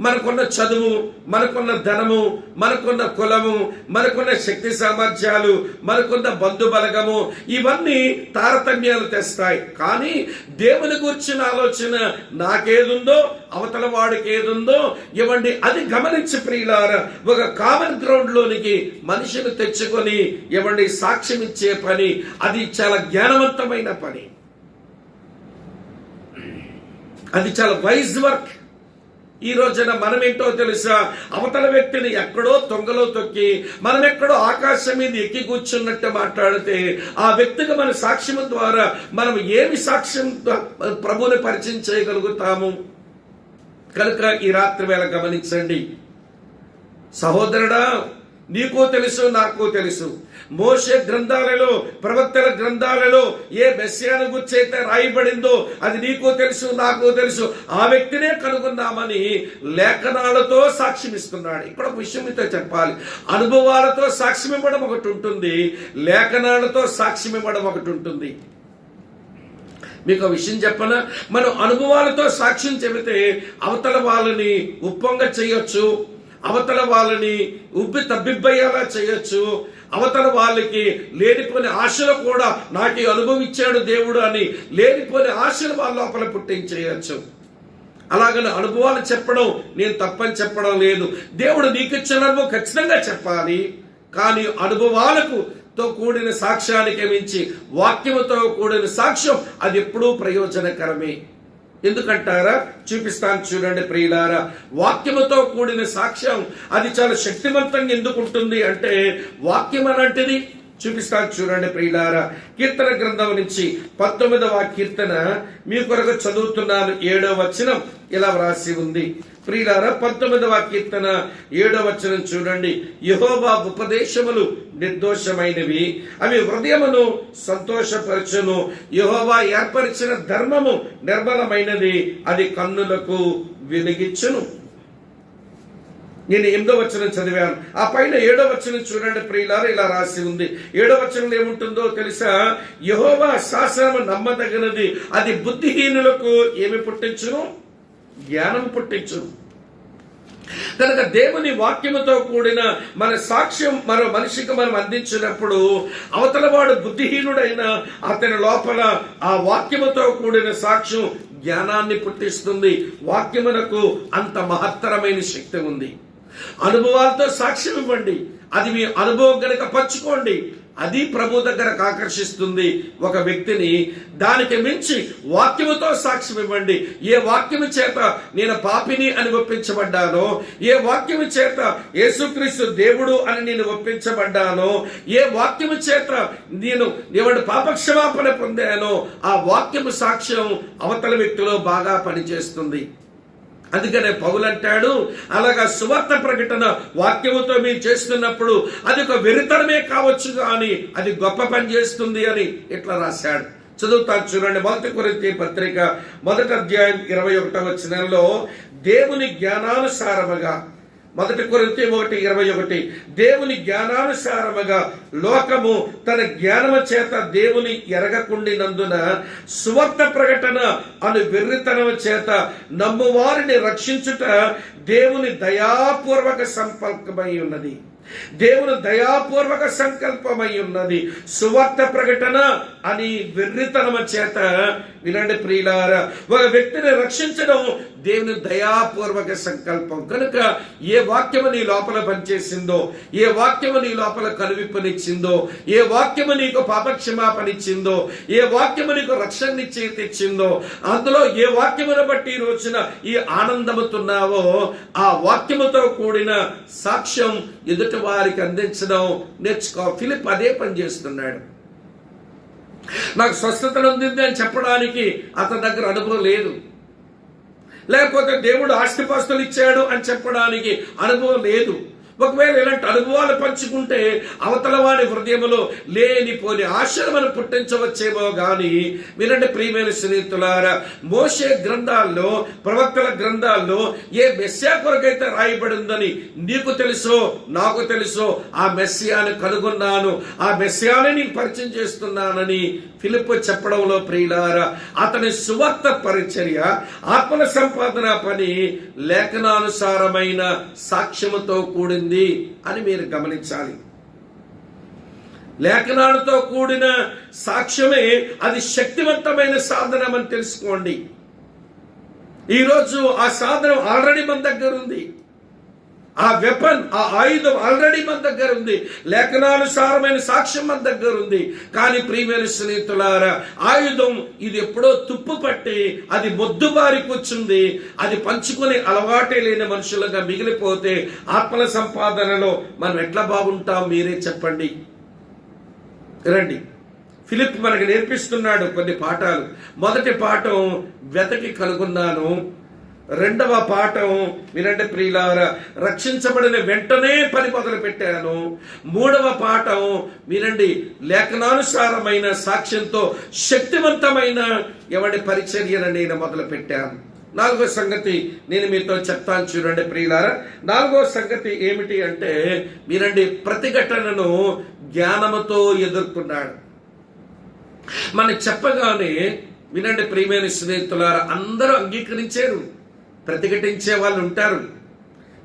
మనకున్న చదువు, మనకున్న ధనము, మనకున్న కులము, మనకున్న శక్తి సామర్థ్యాలు, మనకున్న బంధుబలగము ఇవన్నీ తారతమ్యాలు తెస్తాయి. కానీ దేవుని గురించిన ఆలోచన నాకేదుందో అవతల వాడికి ఏదుందో ఇవ్వండి, అది గమనించి ప్రియులారా ఒక కామన్ గ్రౌండ్ లోనికి మనిషిని తెచ్చుకొని ఇవ్వండి సాక్ష్యం ఇచ్చే పని అది చాలా జ్ఞానవంతమైన పని. అది చాలా వైజ్ వర్క్. ఈ రోజున మనమేంటో తెలుసా, అవతల వ్యక్తిని ఎక్కడో తొంగలో తొక్కి మనం ఎక్కడో ఆకాశం మీద ఎక్కి కూర్చున్నట్టు మాట్లాడితే ఆ వ్యక్తికి మన సాక్ష్యం ద్వారా మనం ఏమి సాక్ష్యం ప్రభువుని పరిచయం చేయగలుగుతాము? కనుక ఈ రాత్రి వేళ గమనించండి సహోదరుడా, నీకు తెలుసు నాకు తెలుసు, మోషే గ్రంథాలలో ప్రవక్తల గ్రంథాలలో ఏ మెస్సియాను గురించి అయితే రాయబడిందో అది నీకు తెలుసు నాకు తెలుసు. ఆ వ్యక్తినే కనుగొన్నామని లేఖనాలతో సాక్ష్యం ఇస్తున్నాడు. ఇక్కడ ఒక విషయం మీతో చెప్పాలి. అనుభవాలతో సాక్ష్యం ఇవ్వడం ఒకటి ఉంటుంది, లేఖనాలతో సాక్ష్యం ఇవ్వడం ఒకటి ఉంటుంది. మీకు ఒక విషయం చెప్పనా, మనం అనుభవాలతో సాక్ష్యం చెబితే అవతల వాళ్ళని ఉప్పొంగ చేయొచ్చు, అవతల వాళ్ళని ఉబ్బి తబ్బిబ్బయ్యేలా చేయొచ్చు, అవతల వాళ్ళకి లేనిపోని ఆశలు కూడా నాకు అనుభవం ఇచ్చాడు దేవుడు అని లేనిపోని ఆశలు వాళ్ళ లోపల పుట్టించేయచ్చు. అలాగని అనుభవాలు చెప్పడం నేను తప్పని చెప్పడం లేదు. దేవుడు నీకు ఇచ్చిన అనుభవం ఖచ్చితంగా చెప్పాలి. కానీ అనుభవాలకు తో కూడిన సాక్ష్యానికి మించి వాక్యముతో కూడిన సాక్ష్యం అది ఎప్పుడూ ప్రయోజనకరమే. ఎందుకంటారా? చూపిస్తాను చూడండి ప్రియులారా. వాక్యముతో కూడిన సాక్ష్యం అది చాలా శక్తివంతంగా ఎందుకుంటుంది అంటే వాక్యం అలాంటిది. చూపిస్తాను చూడండి ప్రియులారా. కీర్తన గ్రంథం నుంచి 19వ కీర్తన మీ కొరకు చదువుతున్నాను. 7వ వచనం ఇలా వ్రాసి ఉంది ప్రియులారా. 19వ కీర్తన 7వ వచనం చూడండి. యెహోవా ఉపదేశములు నిర్దోషమైనవి, అవి హృదయమును సంతోషపరచును. యెహోవా ఏర్పరిచిన ధర్మము నిర్మలమైనది, అది కన్నులకు వెలిగించును. నేను 8వ వచనం చదివాను. ఆ పైన 7వ వచనం చూడండి ప్రియులారా, ఇలా రాసి ఉంది. 7వ వచనం ఏముంటుందో తెలుసా? యెహోవా శాసనము నమ్మదగినది, అది బుద్ధిహీనులకు ఏమి పుట్టించును? జ్ఞానం పుట్టించును. కనుక దేవుని వాక్యముతో కూడిన మన సాక్ష్యం మరో మనిషికి మనం అందించినప్పుడు అవతల వాడు బుద్ధిహీనుడైన అతని లోపల ఆ వాక్యముతో కూడిన సాక్ష్యం జ్ఞానాన్ని పుట్టిస్తుంది. వాక్యమునకు అంత మహత్తరమైన శక్తి ఉంది. అనుభవాలతో సాక్ష్యం ఇవ్వండి, అది మీ అనుభవం కనుక పంచుకోండి, అది ప్రభు దగ్గరకు ఆకర్షిస్తుంది ఒక వ్యక్తిని. దానికి మించి వాక్యముతో సాక్ష్యం ఇవ్వండి. ఏ వాక్యము చేత నేను పాపిని అని ఒప్పించబడ్డానో, ఏ వాక్యము చేత యేసుక్రీస్తు దేవుడు అని నేను ఒప్పించబడ్డానో, ఏ వాక్యము చేత నేను ఎవడు పాపక్షమాపణ పొందానో ఆ వాక్యము సాక్ష్యం అవతల వ్యక్తిలో బాగా పనిచేస్తుంది. అందుకనే పౌలు అంటాడు, అలాగా సువార్త ప్రకటన వాక్యముతో మీరు చేస్తున్నప్పుడు అది ఒక వెరితనమే కావచ్చు కానీ అది గొప్ప పని చేస్తుంది అని ఇట్లా రాశాడు. చదువుతాను చూడండి. 1 కొరింథీ పత్రిక 1వ అధ్యాయం 21వ వచనంలో, దేవుని జ్ఞానానుసారముగా 1 కొరింథీ 1:21 దేవుని జ్ఞానానుసారముగా లోకము తన జ్ఞానము చేత దేవుని ఎరగకుండినందున సువార్త ప్రకటన అను వెర్రితనము చేత నమ్మువారిని రక్షించుట దేవుని దయాపూర్వక సంకల్పమై ఉన్నది. దేవుని దయాపూర్వక సంకల్పమై ఉన్నది. సువార్త ప్రకటన అని వెర్రితనమ చేత, వినండి ప్రియులారా, ఒక వ్యక్తిని రక్షించడం దేవుని దయాపూర్వక సంకల్పం. కనుక ఏ వాక్యము నీ లోపల పనిచేసిందో, ఏ వాక్యము నీ లోపల కనువిప్పనిచ్చిందో, ఏ వాక్యము నీకు పాపక్షమాపనిచ్చిందో, ఏ వాక్యము నీకు రక్షణనిచ్చి తెచ్చిందో, అందులో ఏ వాక్యమును బట్టి ఈ రోజున ఈ ఆనందముతున్నావో ఆ వాక్యముతో కూడిన సాక్ష్యం ఎదుటి వారికి అందించడం నేర్చుకో. ఫిలిప్ అదే పని చేస్తున్నాడు. నాకు స్వస్థత పొందింది అని చెప్పడానికి అతని దగ్గర అనుభవం లేదు, లేకపోతే దేవుడు ఆస్తిపాస్తులు ఇచ్చాడు అని చెప్పడానికి అనుభవం లేదు. ఒకవేళ ఇలాంటి అనుభవాలు పంచుకుంటే అవతల వాడి హృదయంలో లేనిపోని ఆశలు మనం పుట్టించవచ్చేమో గాని, వినండి ప్రియమైన స్నేహితులారా, మోషే గ్రంథాల్లో, ప్రవక్తల గ్రంథాల్లో ఏ మెస్సియా కొరకైతే రాయబడిందని నీకు తెలుసో నాకు తెలుసో ఆ మెస్సియాను కనుగొన్నాను, ఆ మెస్సియాని నీకు పరిచయం చేస్తున్నానని ఫిలిప్పు చెప్పడంలో ప్రియులారా, అతని సువార్త పరిచర్య, ఆత్మల సంపాదన పని లేఖనానుసారమైన సాక్ష్యముతో కూడింది అని మీరు గమనించాలి. లేఖనాలతో కూడిన సాక్ష్యమే అది శక్తివంతమైన సాధనం అని తెలుసుకోండి. ఈరోజు ఆ సాధనం ఆల్రెడీ మన దగ్గర ఉంది. ఆ వెపన్, ఆ ఆయుధం ఆల్రెడీ మన దగ్గర ఉంది. లేఖనానుసారమైన సాక్ష్యం మన దగ్గర ఉంది. కానీ ప్రియమైన స్నేహితులారా, ఆయుధం ఇది ఎప్పుడో తుప్పు పట్టి అది మొద్దుబారి కూర్చుంది. అది పంచుకునే అలవాటే లేని మనుషులుగా మిగిలిపోతే ఆత్మల సంపాదనలో మనం ఎట్లా బాగుంటాం మీరే చెప్పండి. రండి, ఫిలిప్ మనకు నేర్పిస్తున్నాడు కొన్ని పాఠాలు. మొదటి పాఠం వెతకి కనుగొన్నాను. రెండవ పాఠం వినండి ప్రియులారా, రక్షించబడిన వెంటనే పని మొదలు పెట్టాను. మూడవ పాఠం వినండి, లేఖనానుసారమైన సాక్ష్యంతో శక్తివంతమైన ఎవడి పరిచర్యను నేను మొదలు పెట్టాను. నాలుగో సంగతి నేను మీతో చెప్తాను చూడండి ప్రియులారా. నాలుగో సంగతి ఏమిటి అంటే, వినండి, ప్రతిఘటనను జ్ఞానముతో ఎదుర్కొన్నాడు. మనం చెప్పగానే వినండి ప్రియమైన స్నేహితులారా, అందరూ అంగీకరించారు. ప్రతిఘటించే వాళ్ళు ఉంటారు.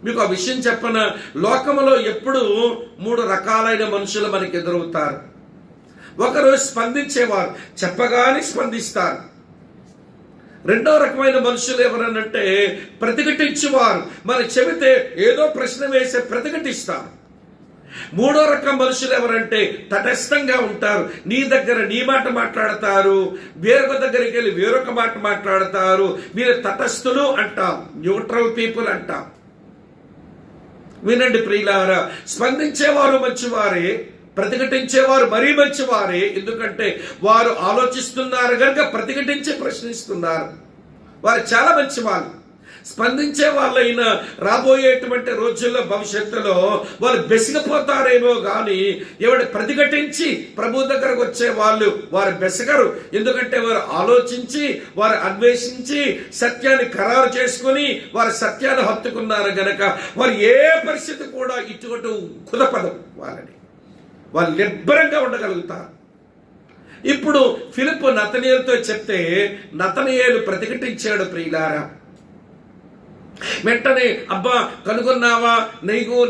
మీకు ఆ విషయం చెప్పన, లోకములో ఎప్పుడు 3 రకాలైన మనుషులు మనకు ఎదురవుతారు. ఒకరు స్పందించేవారు, చెప్పగానే స్పందిస్తారు. రెండో రకమైన మనుషులు ఎవరనంటే ప్రతిఘటించేవారు, మనం చెబితే ఏదో ప్రశ్న వేసే ప్రతిఘటిస్తారు. మూడో రకం మనుషులు ఎవరంటే తటస్థంగా ఉంటారు. నీ దగ్గర నీ మాట మాట్లాడతారు, వేరొక దగ్గరికి వెళ్ళి వేరొక మాట మాట్లాడతారు. మీరు తటస్థులు అంటాం, న్యూట్రల్ పీపుల్ అంటాం. వినండి ప్రియులారా, స్పందించేవారు మంచివారే, ప్రతిఘటించేవారు మరీ మంచివారే. ఎందుకంటే వారు ఆలోచిస్తున్నారు కనుక ప్రతిఘటించి ప్రశ్నిస్తున్నారు. వారు చాలా మంచివాళ్ళు. స్పందించే వాళ్ళైనా రాబోయేటువంటి రోజుల్లో భవిష్యత్తులో వాళ్ళు బెసిగిపోతారేమో గాని, ఎవడు ప్రతిఘటించి ప్రభు దగ్గరకు వచ్చే వాళ్ళు వారు బెసగరు. ఎందుకంటే వారు ఆలోచించి, వారు అన్వేషించి, సత్యాన్ని ఖరారు చేసుకుని వారు సత్యాన్ని హత్తుకున్నారు గనక వారు ఏ పరిస్థితి కూడా ఇటు కుదపదు. వాళ్ళు నిబ్బరంగా ఉండగలుగుతారు. ఇప్పుడు ఫిలిప్పు నతనయేలుతో చెప్తే నతనయేలు ప్రతిఘటించాడు ప్రియులారా. వెంటనే అబ్బా కనుగొన్నావా,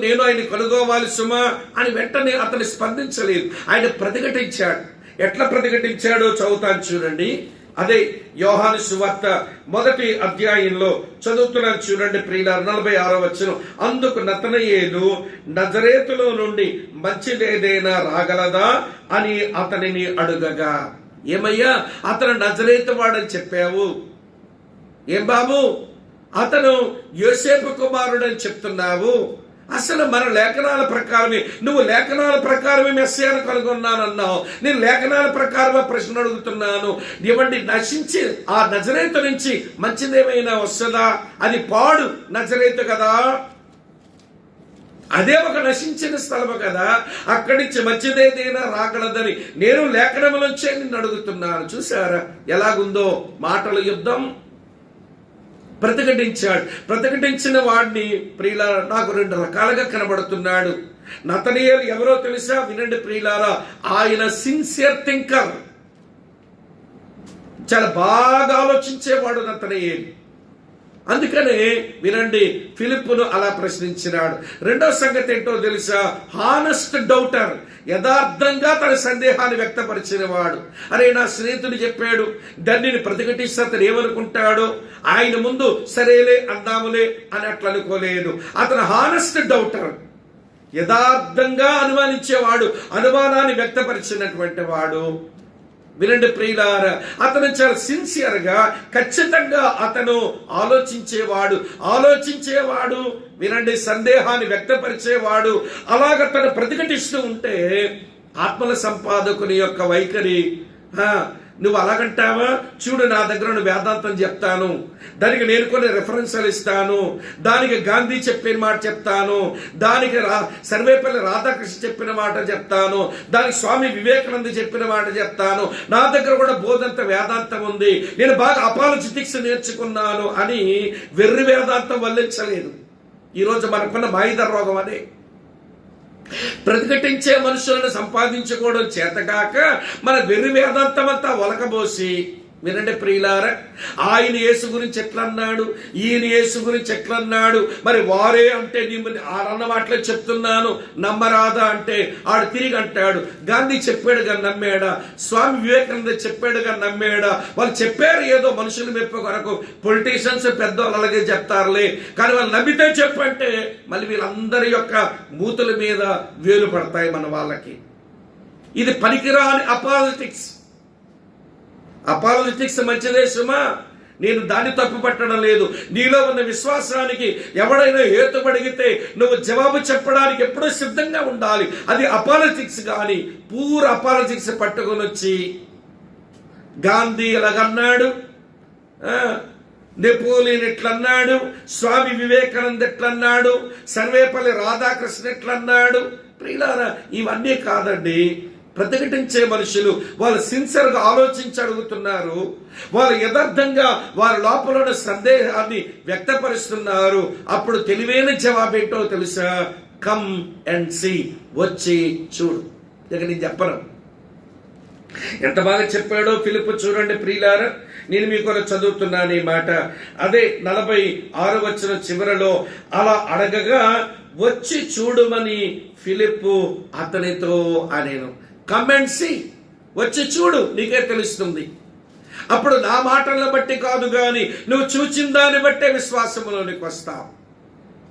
నేను ఆయన కనుగోవాలి సుమా అని వెంటనే అతను స్పందించలేదు. ఆయన ప్రతిఘటించాడు. ఎట్లా ప్రతిఘటించాడో చదువుతాను చూడండి. అదే యోహాను సువార్త 1వ అధ్యాయంలో చదువుతున్నాను చూడండి ప్రియులారా, 46వ వచనం. అందుకు నతనయేలు, నజరేతులో నుండి మంచిదేదైనా రాగలదా అని అతనిని అడుగగా, ఏమయ్యా అతను నజరేతు వాడని చెప్పావు, ఏం బాబు అతను యోసేపు కుమారుడని చెప్తున్నావు, అసలు మన లేఖనాల ప్రకారమే, నువ్వు లేఖనాల ప్రకారమే మెస్సియాను కనుగొన్నానన్నావు, నేను లేఖనాల ప్రకారమే ప్రశ్న అడుగుతున్నాను. ఇవ్వండి, నశించి ఆ నజరేతు నుంచి మంచిదేమైనా వస్తుందా? అది పాడు నజరేతు కదా, అదే ఒక నశించిన స్థలము కదా, అక్కడి నుంచి మంచిదేదైనా రాగలదని నేను లేఖనములోంచే నిన్ను అడుగుతున్నాను. చూసారా ఎలాగుందో మాటల యుద్ధం. ప్రతిఘటించిన వాడిని ప్రియులారా నాకు 2 రకాలుగా కనబడుతున్నాడు. నతనయేలు ఎవరో తెలుసా? వినండి ప్రియులారా, ఆయన సిన్సియర్ థింకర్, చాలా బాగా ఆలోచించేవాడు నతనయేలు. అందుకనే వినండి, ఫిలిప్పును అలా ప్రశ్నించినాడు. రెండో సంగతి ఏంటో తెలుసా? హానెస్ట్ డౌటర్, యథార్థంగా తన సందేహాన్ని వ్యక్తపరిచిన వాడు. అరే, నా స్నేహితుడు చెప్పాడు, దాన్ని ప్రతిఘటిస్తే అతను ఏమనుకుంటాడో, ఆయన ముందు సరేలే అందాములే అని అట్లా అనుకోలేదు. అతను హానెస్ట్ డౌటర్, యథార్థంగా అనుమానించేవాడు, అనుమానాన్ని వ్యక్తపరిచినటువంటి వాడు. వినండి ప్రియులారా, అతను చాలా సిన్సియర్ గా, ఖచ్చితంగా అతను ఆలోచించేవాడు. వినండి, సందేహాన్ని వ్యక్తపరిచేవాడు. అలాగ తను ప్రతిఘటిస్తూ ఉంటే ఆత్మల సంపాదకుని యొక్క వైఖరి, నువ్వు అలాగంటావా? చూడు, నా దగ్గర వేదాంతం చెప్తాను, దానికి నేను కొన్ని రెఫరెన్స్లు ఇస్తాను, దానికి గాంధీ చెప్పిన మాట చెప్తాను, దానికి సర్వేపల్లి రాధాకృష్ణ చెప్పిన మాట చెప్తాను, దానికి స్వామి వివేకానంద చెప్పిన మాట చెప్తాను, నా దగ్గర కూడా బోధంత వేదాంతం ఉంది, నేను బాగా అపాలజిటిక్స్ నేర్చుకున్నాను అని వెర్రి వేదాంతం వల్లించలేదు. ఈరోజు మనకున్న మాయిద రోగం అదే. ప్రతిఘటించే మనుషులను సంపాదించుకోవడం చేతకాక మన వెర్రి వేదాంతం అంతా ఒలకబోసి, వినండి ప్రియులారా, ఆయన యేసు గురించి ఎట్లన్నాడు, ఈయన యేసు గురించి ఎట్లన్నాడు, మరి వారే అంటే ఆడన్న మాటలే చెప్తున్నాను నమ్మరాదా అంటే ఆడు తిరిగి అంటాడు, గాంధీ చెప్పాడుగా నమ్మాడా, స్వామి వివేకానంద చెప్పాడుగా నమ్మాడా, వాళ్ళు చెప్పారు ఏదో మనుషులు మెప్పు కొరకు, పొలిటీషియన్స్ పెద్దవాళ్ళు అలాగే చెప్తారులే, కానీ వాళ్ళు నమ్మితే చెప్పంటే మళ్ళీ వీళ్ళందరి యొక్క మూతుల మీద వేలు పడతాయి మన వాళ్ళకి. ఇది పనికిరాని అపాలజిటిక్స్ మంచిదే సుమా, నేను దాన్ని తప్పు పట్టడం లేదు. నీలో ఉన్న విశ్వాసానికి ఎవడైనా హేతుపడిగితే నువ్వు జవాబు చెప్పడానికి ఎప్పుడూ సిద్ధంగా ఉండాలి. అది అపాలజిటిక్స్ కానీ పూర్ అపాలజిటిక్స్ పట్టుకొని వచ్చి గాంధీ ఎలాగన్నాడు, నెపోలియన్ ఎట్లన్నాడు, స్వామి వివేకానంద ఎట్లన్నాడు, సర్వేపల్లి రాధాకృష్ణ ఎట్లన్నాడు. ప్రియులారా, ఇవన్నీ కాదండి. ప్రతిఘటించే మనుషులు వాళ్ళు సిన్సియర్గా ఆలోచించి అడుగుతున్నారు, వాళ్ళు యథార్థంగా వారి లోపల ఉన్న సందేహాన్ని వ్యక్తపరుస్తున్నారు. అప్పుడు తెలివైన జవాబేంటో తెలుసా? కమ్ అండ్ సీ, వచ్చి చూడు. ఇక నేను చెప్పను, ఎంత బాగా చెప్పాడో ఫిలిప్పు. చూడండి ప్రియులారా, నేను మీకు చదువుతున్నాను ఈ మాట. అదే 46వ వచనం చివరలో అలా అడగగా వచ్చి చూడమని ఫిలిప్పు అతనితో అనేను. కమ్ అండ్ సీ, వచ్చి చూడు, నీకే తెలుస్తుంది. అప్పుడు నా మాటలను బట్టి కాదు గాని నువ్వు చూచిన దాన్ని బట్టే విశ్వాసంలోనికి వస్తావు.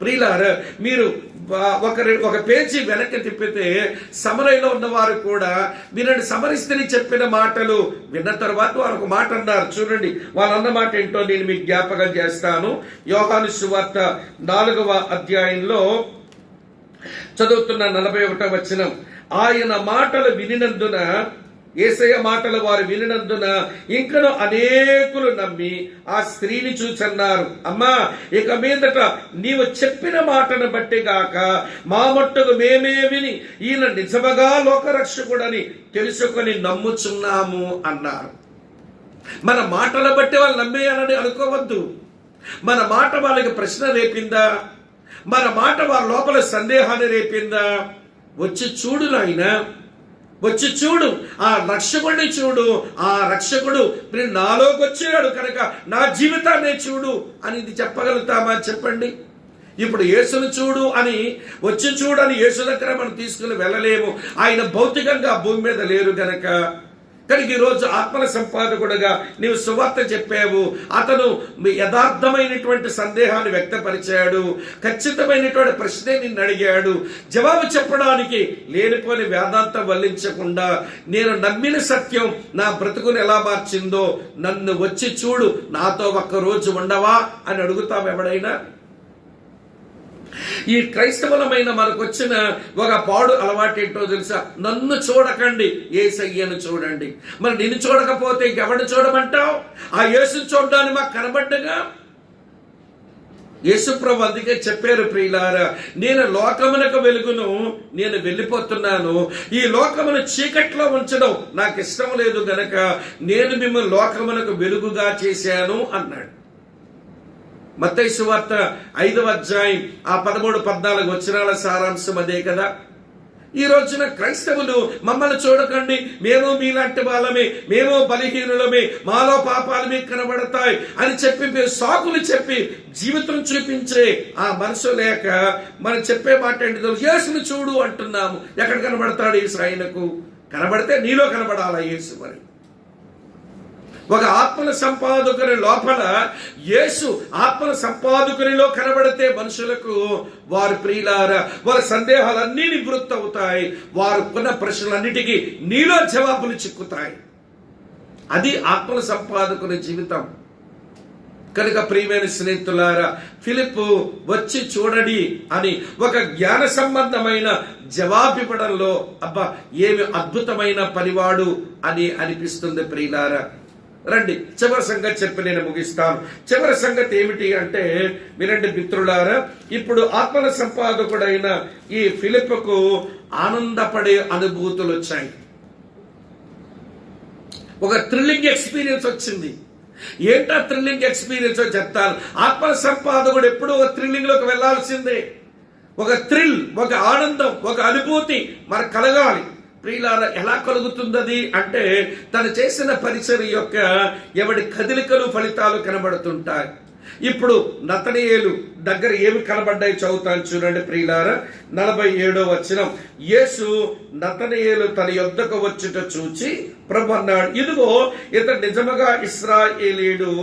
ప్రియులారా, మీరు ఒక పేజీ వెనక్కి తిప్పితే సమరయలో ఉన్నవారు కూడా వినండి, సమరస్త్రీ చెప్పిన మాటలు విన్న తర్వాత వారు ఒక మాట అన్నారు. చూడండి, వాళ్ళు అన్న మాట ఏంటో నేను మీకు జ్ఞాపకం చేస్తాను. యోహాను సువార్త 4వ అధ్యాయంలో చదువుతున్న 41వ వచనం. ఆయన మాటలు వినినందున, యేసయ్య మాటలు వారు వినినందున ఇంకను అనేకులు నమ్మి ఆ స్త్రీని చూచన్నారు, అమ్మా, ఇక మీదట నీవు చెప్పిన మాటను బట్టి గాక మా మట్టుకు మేమే విని ఈయన నిజముగా లోకరక్షకుడని తెలుసుకొని నమ్ముచున్నాము అన్నారు. మన మాటల బట్టి వాళ్ళు నమ్మేయాలని అనుకోవద్దు. మన మాట వాళ్ళకి ప్రశ్న రేపిందా? మన మాట వాళ్ళ లోపల సందేహాన్ని రేపిందా? వచ్చి చూడు నాయనా, వచ్చి చూడు, ఆ రక్షకుడిని చూడు, ఆ రక్షకుడు నాలోకి వచ్చాడు కనుక నా జీవితాన్ని చూడు అని ఇది చెప్పగలుగుతామా? చెప్పండి. ఇప్పుడు యేసును చూడు అని, వచ్చి చూడని యేసు దగ్గర మనం తీసుకుని వెళ్ళలేము. ఆయన భౌతికంగా భూమి మీద లేరు గనక. కనుక ఈరోజు ఆత్మల సంపాదకుడుగా నీవు సువార్త చెప్పావు. అతను యథార్థమైనటువంటి సందేహాన్ని వ్యక్తపరిచాడు, ఖచ్చితమైనటువంటి ప్రశ్నే నిన్ను అడిగాడు. జవాబు చెప్పడానికి లేనిపోని వేదాంతం వల్లించకుండా నేను నమ్మిన సత్యం నా బ్రతుకుని ఎలా మార్చిందో నన్ను వచ్చి చూడు, నాతో ఒక్కరోజు ఉండవా అని అడుగుతాం ఎవడైనా? ఈ క్రైస్తవులమైన మనకు వచ్చిన ఒక పాడు అలవాటు ఏంటో తెలుసా? నన్ను చూడకండి, యేసయ్యను చూడండి. మరి నిన్ను చూడకపోతే ఇంకెవరిని చూడమంటావు? ఆ యేసుని చూడడానికి మాకు కనబడ్డగా. యేసుప్రభు అందుకే చెప్పారు, ప్రియులారా, నేను లోకమునకు వెలుగును, నేను వెళ్ళిపోతున్నాను. ఈ లోకమును చీకట్లో ఉంచడం నాకు ఇష్టం లేదు గనక నేను మిమ్మల్ని లోకమునకు వెలుగుగా చేశాను అన్నాడు. మత్తయి సువార్త 5వ అధ్యాయం ఆ 13-14 వచనాల సారాంశం అదే కదా. ఈ రోజున క్రైస్తవులు మమ్మల్ని చూడకండి, మేము మీలాంటి వాళ్ళమే, మేము బలహీనులమే, మాలో పాపాలు మీకు కనబడతాయి అని చెప్పి మీరు సాకులు చెప్పి జీవితం చూపించే ఆ మనసు లేక మనం చెప్పే మాట ఏంటి, యేసుని చూడు అంటున్నాము. ఎక్కడ కనబడతాడు యేసు? ఆయనకు కనబడితే నీలో కనబడాలా యేసు? మరి ఒక ఆత్మల సంపాదకుని లోపల యేసు ఆత్మల సంపాదకునిలో కనబడితే మనుషులకు వారి ప్రియులారా వారి సందేహాలన్నీ నివృత్తి అవుతాయి. వారు కొన్న ప్రశ్నలన్నిటికీ నీలో జవాబులు చిక్కుతాయి. అది ఆత్మల సంపాదకుని జీవితం. కనుక ప్రియమైన స్నేహితులారా, ఫిలిప్పు వచ్చి చూడండి అని ఒక జ్ఞాన సంబంధమైన జవాబివ్వడంలో అబ్బా ఏమి అద్భుతమైన పనివాడు అని అనిపిస్తుంది ప్రియులారా. రండి, చివరి సంగతి చెప్పి నేను ముగిస్తాను. చివరి సంగతి ఏమిటి అంటే వినండి మిత్రులారా. ఇప్పుడు ఆత్మల సంపాదకుడైన ఈ ఫిలిప్పుకు ఆనందపడే అనుభూతులు వచ్చాయి. ఒక థ్రిల్లింగ్ ఎక్స్పీరియన్స్ వచ్చింది. ఏంటా థ్రిల్లింగ్ ఎక్స్పీరియన్స్ చెప్తాను. ఆత్మల సంపాదకుడు ఎప్పుడు ఒక థ్రిల్లింగ్ లోకి వెళ్లాల్సిందే. ఒక థ్రిల్, ఒక ఆనందం, ఒక అనుభూతి మనకు కలగాలి. ప్రియులారా, ఎలా కలుగుతుంది అంటే తను చేసిన పరిచర్య యొక్క ఎవడి కదలికలు ఫలితాలు కనబడుతుంటాయి. ఇప్పుడు నతనయేలు దగ్గర ఏమి కనబడ్డాయి చదువుతాను చూడండి ప్రియులారా. 47వ వచనం. యేసు నతనయేలు తన యొద్దకు వచ్చుట చూచి ప్రభు అన్నాడు, ఇదిగో ఇతడు నిజముగా ఇశ్రాయేలీయుడు,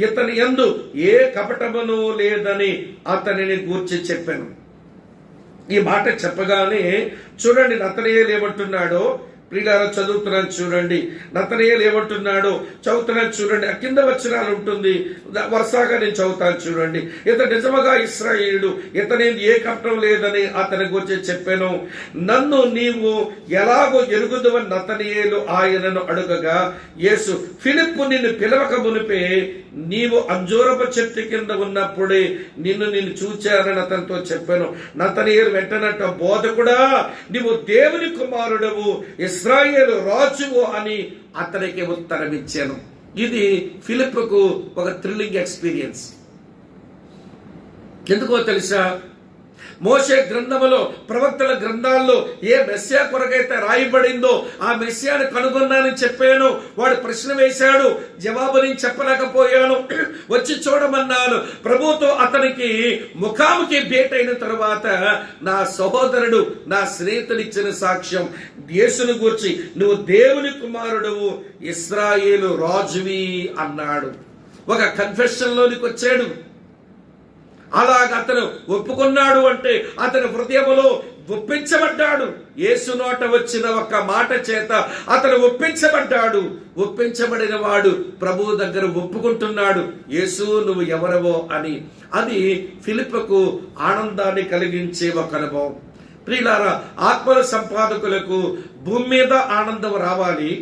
ఇతని యందు ఏ కపటమును లేదని అతనిని గూర్చి చెప్పాను. ఈ మాట చెప్పగానే చూడండి నతనయేలు ఏమంటున్నాడో ప్రియులారా, చదువుతున్నాను చూడండి. నతనయేలు ఏమంటున్నాడో చదువుతున్నాను చూడండి. ఆ కింద వచనాలు ఉంటుంది, వరుసగా నేను చదువుతాను చూడండి. ఇతడు నిజముగా ఇశ్రాయేలుడు, ఇతని ఏ కపటం లేదని అతని గురించి చెప్పాను. నన్ను నీవు ఎలాగో ఎరుగుదువని నతనయేలు ఆయనను అడుగగా యేసు, ఫిలిప్పు నిన్ను పిలవక మునిపే నీవు అంజూరపు చెట్టు కింద ఉన్నప్పుడే నిన్ను చూచానని అతనితో చెప్పాను. నతనయేలు వెంటనంట, బోధకుడా, నీవు దేవుని కుమారుడవు, ఇశ్రాయేలు రాజువు అని అతనికి ఉత్తరం ఇచ్చాను. ఇది ఫిలిప్పుకు ఒక థ్రిల్లింగ్ ఎక్స్పీరియన్స్. ఎందుకో తెలుసా? మోషే గ్రంథములో, ప్రవక్తల గ్రంథాల్లో ఏ మెస్సియా కొరకైతే రాయబడిందో ఆ మెస్సియాను కనుగొన్నానని చెప్పాను. వాడు ప్రశ్న వేశాడు, జవాబు నేను చెప్పలేకపోయాను, వచ్చి చూడమన్నాను. ప్రభుతో అతనికి ముఖాముఖి భేట్ అయిన తరువాత నా సహోదరుడు, నా స్నేహితుడిచ్చిన సాక్ష్యం యేసును గూర్చి, నువ్వు దేవుని కుమారుడువు, ఇశ్రాయేలు రాజువి అన్నాడు. ఒక కన్ఫెషన్ లోనికి వచ్చాడు. అలాగ అతను ఒప్పుకున్నాడు అంటే అతని హృదయములో ఒప్పించబడ్డాడు. యేసు నోట వచ్చిన ఒక్క మాట చేత అతను ఒప్పించబడ్డాడు. ఒప్పించబడిన వాడు ప్రభువు దగ్గర ఒప్పుకుంటున్నాడు, యేసు నువ్వు ఎవరవో అని. అది ఫిలిప్పుకు ఆనందాన్ని కలిగించే ఒక అనుభవం. ప్రియులారా, ఆత్మల సంపాదకులకు భూమి మీద ఆనందం రావాలి.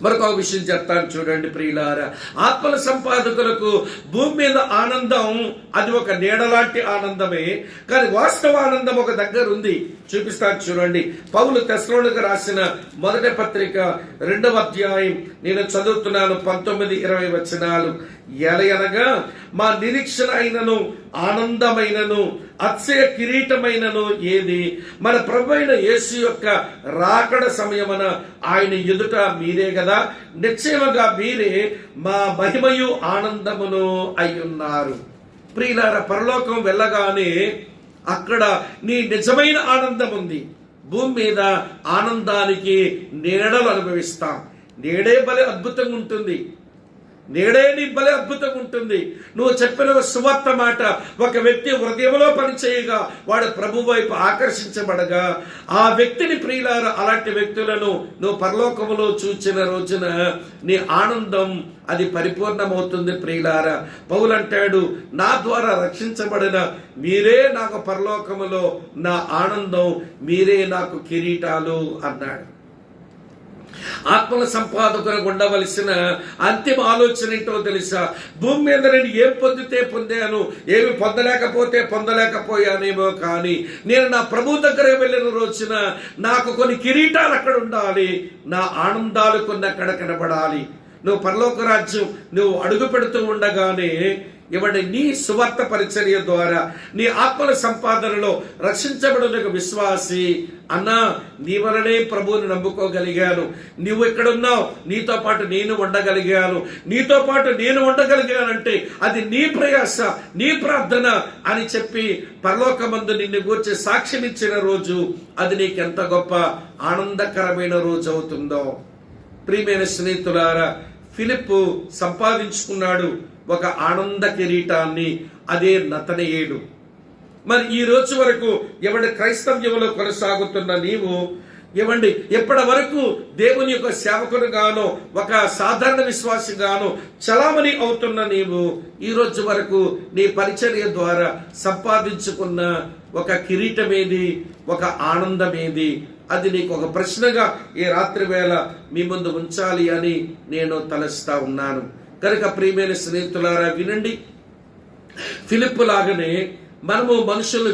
మరొక విషయం చెప్తాను చూడండి ప్రియులారా. ఆత్మల సంపాదకులకు భూమి మీద ఆనందం అది ఒక నీడలాంటి ఆనందమే, కానీ వాస్తవ ఆనందం ఒక దగ్గర ఉంది. చూపిస్తాను చూడండి. పౌలు తెస్సలోనికీయులకు రాసిన మొదటి పత్రిక 2వ అధ్యాయం నేను చదువుతున్నాను 19-20 వచనాలు. ఎలయనగా మా నిరీక్షణ అయినను ఆనందమైనను అక్షయ కిరీటమైనను ఏది, మన ప్రభువైన యేసు యొక్క రాకడ సమయమున ఆయన ఎదుట మీరే కదా. నిశ్చయముగా మీరే మా మహిమయు ఆనందమును అయ్యున్నారు. ప్రియులారా, పరలోకం వెళ్ళగానే అక్కడ నీ నిజమైన ఆనందం ఉంది. భూమి మీద ఆనందానికి నీడలు అనుభవిస్తాం. నీడే భలే అద్భుతంగా ఉంటుంది. నేడే నీ భలే అద్భుతంగా ఉంటుంది. నువ్వు చెప్పిన సువార్త మాట ఒక వ్యక్తి హృదయంలో పనిచేయగా వాడు ప్రభు వైపు ఆకర్షించబడగా ఆ వ్యక్తిని ప్రియులారా, అలాంటి వ్యక్తులను నువ్వు పరలోకములో చూచిన రోజున నీ ఆనందం అది పరిపూర్ణమవుతుంది ప్రియులారా. పౌలు అంటాడు, నా ద్వారా రక్షించబడిన మీరే నాకు పరలోకములో నా ఆనందం, మీరే నాకు కిరీటాలు అన్నాడు. ఆత్మల సంపాదకులకు ఉండవలసిన అంతిమ ఆలోచన ఏంటో తెలుసా? భూమి మీద నేను ఏం పొందితే పొందాను, ఏమి పొందలేకపోతే పొందలేకపోయానేమో, కానీ నేను నా ప్రభు దగ్గర వెళ్ళిన రోజున నాకు కొన్ని కిరీటాలు అక్కడ ఉండాలి, నా ఆనందాలు కొన్ని అక్కడ కనబడాలి. నువ్వు పరలోక రాజ్యం నువ్వు అడుగు పెడుతూ ఉండగానే ఇవడి నీ సువార్త పరిచర్య ద్వారా నీ ఆత్మల సంపాదనలో రక్షించబడిన విశ్వాసి అన్నా, నీ వలనే ప్రభువుని నమ్ముకోగలిగాను, నువ్వు ఎక్కడున్నావు నీతో పాటు నేను ఉండగలిగాను, నీతో పాటు నేను ఉండగలిగానంటే అది నీ ప్రయాస, నీ ప్రార్థన అని చెప్పి పరలోకమందు నిన్ను గూర్చి సాక్ష్యమిచ్చిన రోజు అది నీకెంత గొప్ప ఆనందకరమైన రోజు అవుతుందో. ప్రియమైన స్నేహితులారా, ఫిలిప్పు సంపాదించుకున్నాడు ఒక ఆనంద కిరీటాన్ని, అదే నతనయేలు. మరి ఈ రోజు వరకు క్రైస్తవ్యంలో కొనసాగుతున్న నీవు ఎప్పటి వరకు దేవుని యొక్క సేవకునిగానో ఒక సాధారణ విశ్వాసిగానో చలామణి అవుతున్న నీవు ఈ రోజు వరకు నీ పరిచర్య ద్వారా సంపాదించుకున్న ఒక కిరీటమేది, ఒక ఆనందమేది? అది నీకు ఒక ప్రశ్నగా ఈ రాత్రి వేళ మీ ముందు ఉంచాలి అని నేను తలస్తా ఉన్నాను. కనుక ప్రియమైన స్నేహితులారా వినండి, ఫిలిప్పు లాగానే మనము మనుషుల్ని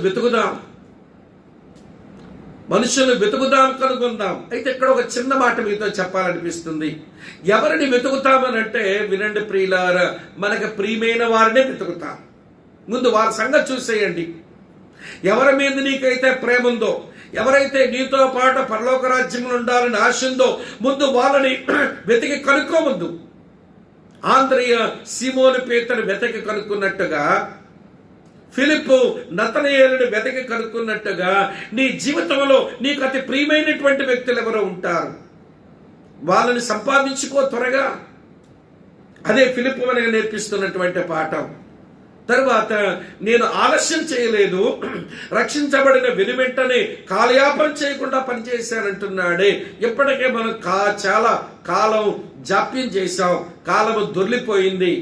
వెతుకుదాం కనుగొందాం. అయితే ఇక్కడ ఒక చిన్న మాట మీతో చెప్పాలనిపిస్తుంది. ఎవరిని వెతుకుతామనంటే వినండి ప్రియులారా, మనకు ప్రియమైన వారినే వెతుకుతాం. ముందు వారి సంగతి చూసేయండి. ఎవరి మీద నీకైతే ప్రేమ ఉందో, ఎవరైతే నీతో పాటు పరలోక రాజ్యంలో ఉండాలని ఆశ ఉందో, ముందు వాళ్ళని వెతికి కనుక్కో. ముందు ఆంద్రియ సీమోను పేతురు వెతికి కనుక్కున్నట్టుగా, ఫిలిప్పు నతనయేలుని వెతికి కనుక్కున్నట్టుగా నీ జీవితంలో నీకు అతి ప్రియమైనటువంటి వ్యక్తులు ఎవరో ఉంటారు. వాళ్ళని సంపాదించుకో త్వరగా. అదే ఫిలిప్పు మనకు నేర్పిస్తున్నటువంటి పాఠం. తరువాత నేను ఆలస్యం చేయలేదు, రక్షించబడిన వెనువెంటనే కాలయాపన చేయకుండా పనిచేశానంటున్నాడే. ఇప్పటికే మనం చాలా కాలం జాప్యం చేశాం, కాలము దొర్లిపోయింది.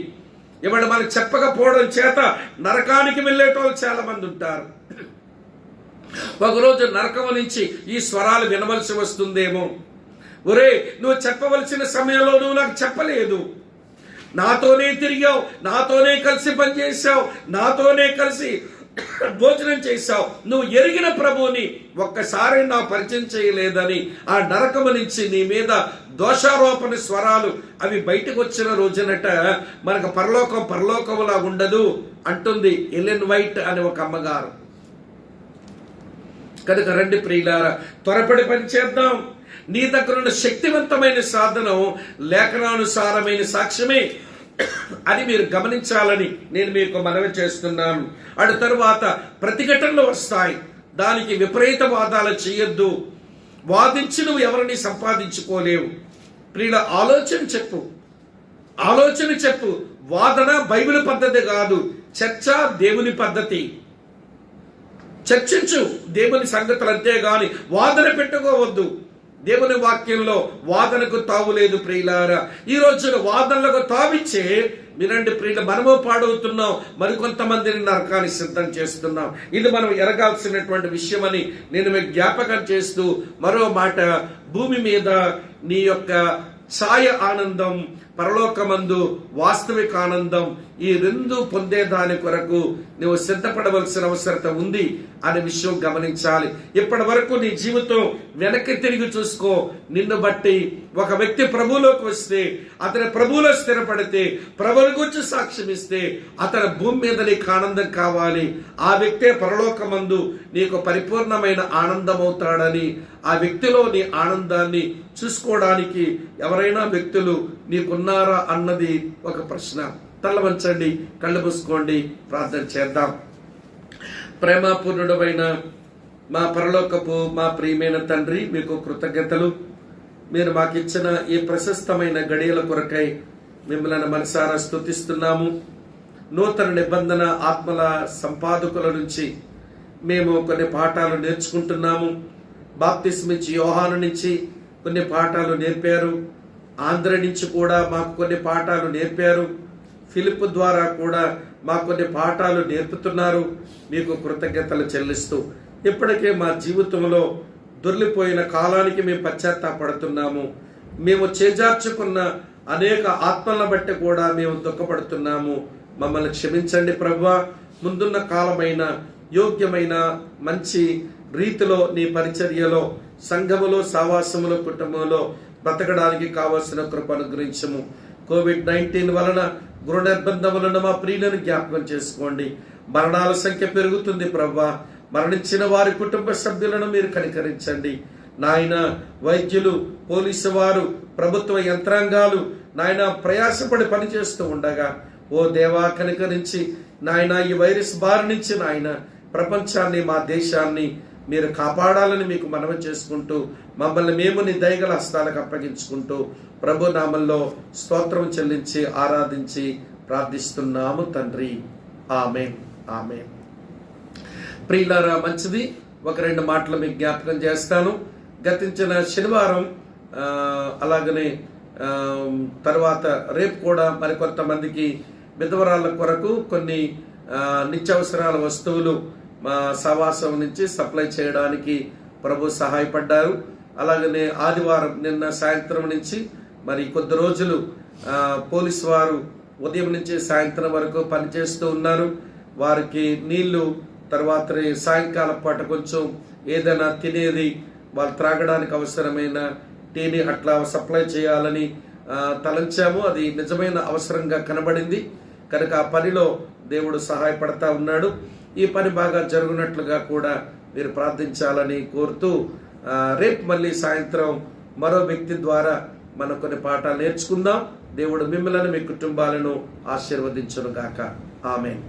ఇవాళ మనకు చెప్పకపోవడం చేత నరకానికి వెళ్ళేటోళ్ళు చాలా మంది ఉంటారు. ఒకరోజు నరకం నుంచి ఈ స్వరాలు వినవలసి వస్తుందేమో. ఒరే, నువ్వు చెప్పవలసిన సమయంలో నువ్వు నాకు చెప్పలేదు, నాతోనే తిరిగావు, నాతోనే కలిసి పనిచేసావు, నాతోనే కలిసి భోజనం చేశావు, నువ్వు ఎరిగిన ప్రభువుని ఒక్కసారి నా పరిచయం చేయలేదని ఆ నరకము నుంచి నీ మీద దోషారోపణ స్వరాలు అవి బయటకు వచ్చిన రోజునట మనకు పరలోకంలా ఉండదు అంటుంది ఎలెన్ వైట్ అనే ఒక అమ్మగారు. కనుక రండి ప్రియులారా, త్వరపడి పని చేద్దాం. నీ దగ్గర ఉన్న శక్తివంతమైన సాధనం లేఖనానుసారమైన సాక్ష్యమే అని మీరు గమనించాలని నేను మీకు మనవి చేస్తున్నాను. అటు తరువాత ప్రతిఘటనలు వస్తాయి, దానికి విపరీత వాదాలు చేయొద్దు. వాదించి నువ్వు ఎవరిని సంపాదించుకోలేవు. ప్రియుల ఆలోచన చెప్పు. వాదన బైబిల్ పద్ధతి కాదు, చర్చ దేవుని పద్ధతి. చర్చించు దేవుని సంగతులు, అంతేగాని వాదన పెట్టుకోవద్దు. దేవుని వాక్యంలో వాదనకు తావులేదు ప్రియులారా. ఈ రోజున వాదనలకు తావిచ్చే వినండి ప్రియుల, మనము పాడవుతున్నాం, మరికొంతమందిని నరకానికి సిద్ధం చేస్తున్నాం. ఇది మనం ఎరగాల్సినటువంటి విషయం అని నేను మీకు జ్ఞాపకం చేస్తూ, మరో మాట, భూమి మీద నీ యొక్క ఛాయ ఆనందం, పరలోకమందు వాస్తవిక ఆనందం, ఈ రెండు పొందేదాని కొరకు నువ్వు సిద్ధపడవలసిన అవసరత ఉంది అనే విషయం గమనించాలి. ఇప్పటి వరకు నీ జీవితం వెనక్కి తిరిగి చూసుకో. నిన్ను బట్టి ఒక వ్యక్తి ప్రభువులోకి వస్తే, అతని ప్రభువులో స్థిరపడితే, ప్రభువుల గురించి సాక్ష్యం ఇస్తే, అతని భూమి మీద నీకు ఆనందం కావాలి. ఆ వ్యక్తే పరలోకమందు నీకు పరిపూర్ణమైన ఆనందం అవుతాడని, ఆ వ్యక్తిలో నీ ఆనందాన్ని చూసుకోవడానికి ఎవరైనా వ్యక్తులు నీకున్నారా అన్నది ఒక ప్రశ్న. తల వంచండి, కళ్ళు మూసుకోండి, ప్రార్థన చేద్దాం. ప్రేమపూర్ణుడమైన మా పరలోకపు మా ప్రియమైన తండ్రి, మీకు కృతజ్ఞతలు. మీరు మాకిచ్చిన ఈ ప్రశస్తమైన గడియల కొరకై మిమ్మల్ని మనసారా స్తుతిస్తున్నాము. నూతన నిబంధన ఆత్మల సంపాదకుల నుంచి మేము కొన్ని పాఠాలు నేర్చుకుంటున్నాము. బాప్తిస్మిచ్చి యోహాను నుంచి కొన్ని పాఠాలు నేర్పారు. ఆంధ్ర నుంచి కూడా మాకు కొన్ని పాఠాలు నేర్పారు. ఫిలిప్ ద్వారా కూడా మాకు కొన్ని పాఠాలు నేర్పుతున్నారు. మీకు కృతజ్ఞతలు చెల్లిస్తూ, ఇప్పటికే మా జీవితంలో దొర్లిపోయిన కాలానికి మేము పశ్చాత్తాపడుతున్నాము. మేము చేజార్చుకున్న అనేక ఆత్మలను బట్టి కూడా మేము దుఃఖపడుతున్నాము. మమ్మల్ని క్షమించండి ప్రభువా. ముందున్న కాలమైన యోగ్యమైన మంచి రీతిలో నీ పరిచర్యలో, సంఘములో, సావాసములో, కుటుంబంలో బ్రతకడానికి కావలసిన కృప అనుగ్రహించము. కోవిడ్-19 వలన గృహ నిర్బంధములను మా ప్రియులను జ్ఞాపకం చేసుకోండి. మరణాల సంఖ్య పెరుగుతుంది ప్రభువా. మరణించిన వారి కుటుంబ సభ్యులను మీరు కనికరించండి నాయన. వైద్యులు, పోలీసు వారు, ప్రభుత్వ యంత్రాంగాలు నాయన ప్రయాసపడి పనిచేస్తూ ఉండగా ఓ దేవా కనికరించి నాయన ఈ వైరస్ బారి నుంచి నాయన ప్రపంచాన్ని, మా దేశాన్ని మీరు కాపాడాలని మీకు మనవి చేసుకుంటూ మమ్మల్ని మేము నీ దయగల హస్తాలకు అప్పగించుకుంటూ ప్రభు నామంలో స్తోత్రం చెల్లించి ఆరాధించి ప్రార్థిస్తున్నాము తండ్రి. ఆమేన్, ఆమేన్. ప్రియులారా, మంచిది. ఒక రెండు మాటలు మీకు జ్ఞాపకం చేస్తాను. గతించిన శనివారం అలాగనే తర్వాత రేపు కూడా మరికొంతమందికి విధవరాళ్ళ కొరకు కొన్ని నిత్యావసరాల వస్తువులు మా సహవాసం నుంచి సప్లై చేయడానికి ప్రభు సహాయపడ్డారు. అలాగనే ఆదివారం నిన్న సాయంత్రం నుంచి మరి కొద్ది రోజులు పోలీసు వారు ఉదయం నుంచి సాయంత్రం వరకు పనిచేస్తూ ఉన్నారు. వారికి నీళ్లు, తర్వాత సాయంకాలం పూట కొంచెం ఏదైనా తినేది, వాళ్ళు త్రాగడానికి అవసరమైన టీని అట్లా సప్లై చేయాలని తలంచాము. అది నిజమైన అవసరంగా కనబడింది కనుక ఆ పనిలో దేవుడు సహాయపడతా ఉన్నాడు. ఈ పని బాగా జరుగునట్లుగా కూడా మీరు ప్రార్థించాలని కోరుతూ రేపు మళ్ళీ సాయంత్రం మరో వ్యక్తి ద్వారా మనం కొన్ని పాఠాలు నేర్చుకుందాం. దేవుడు మిమ్మల్ని, మీ కుటుంబాలను ఆశీర్వదించును గాక. ఆమేన్.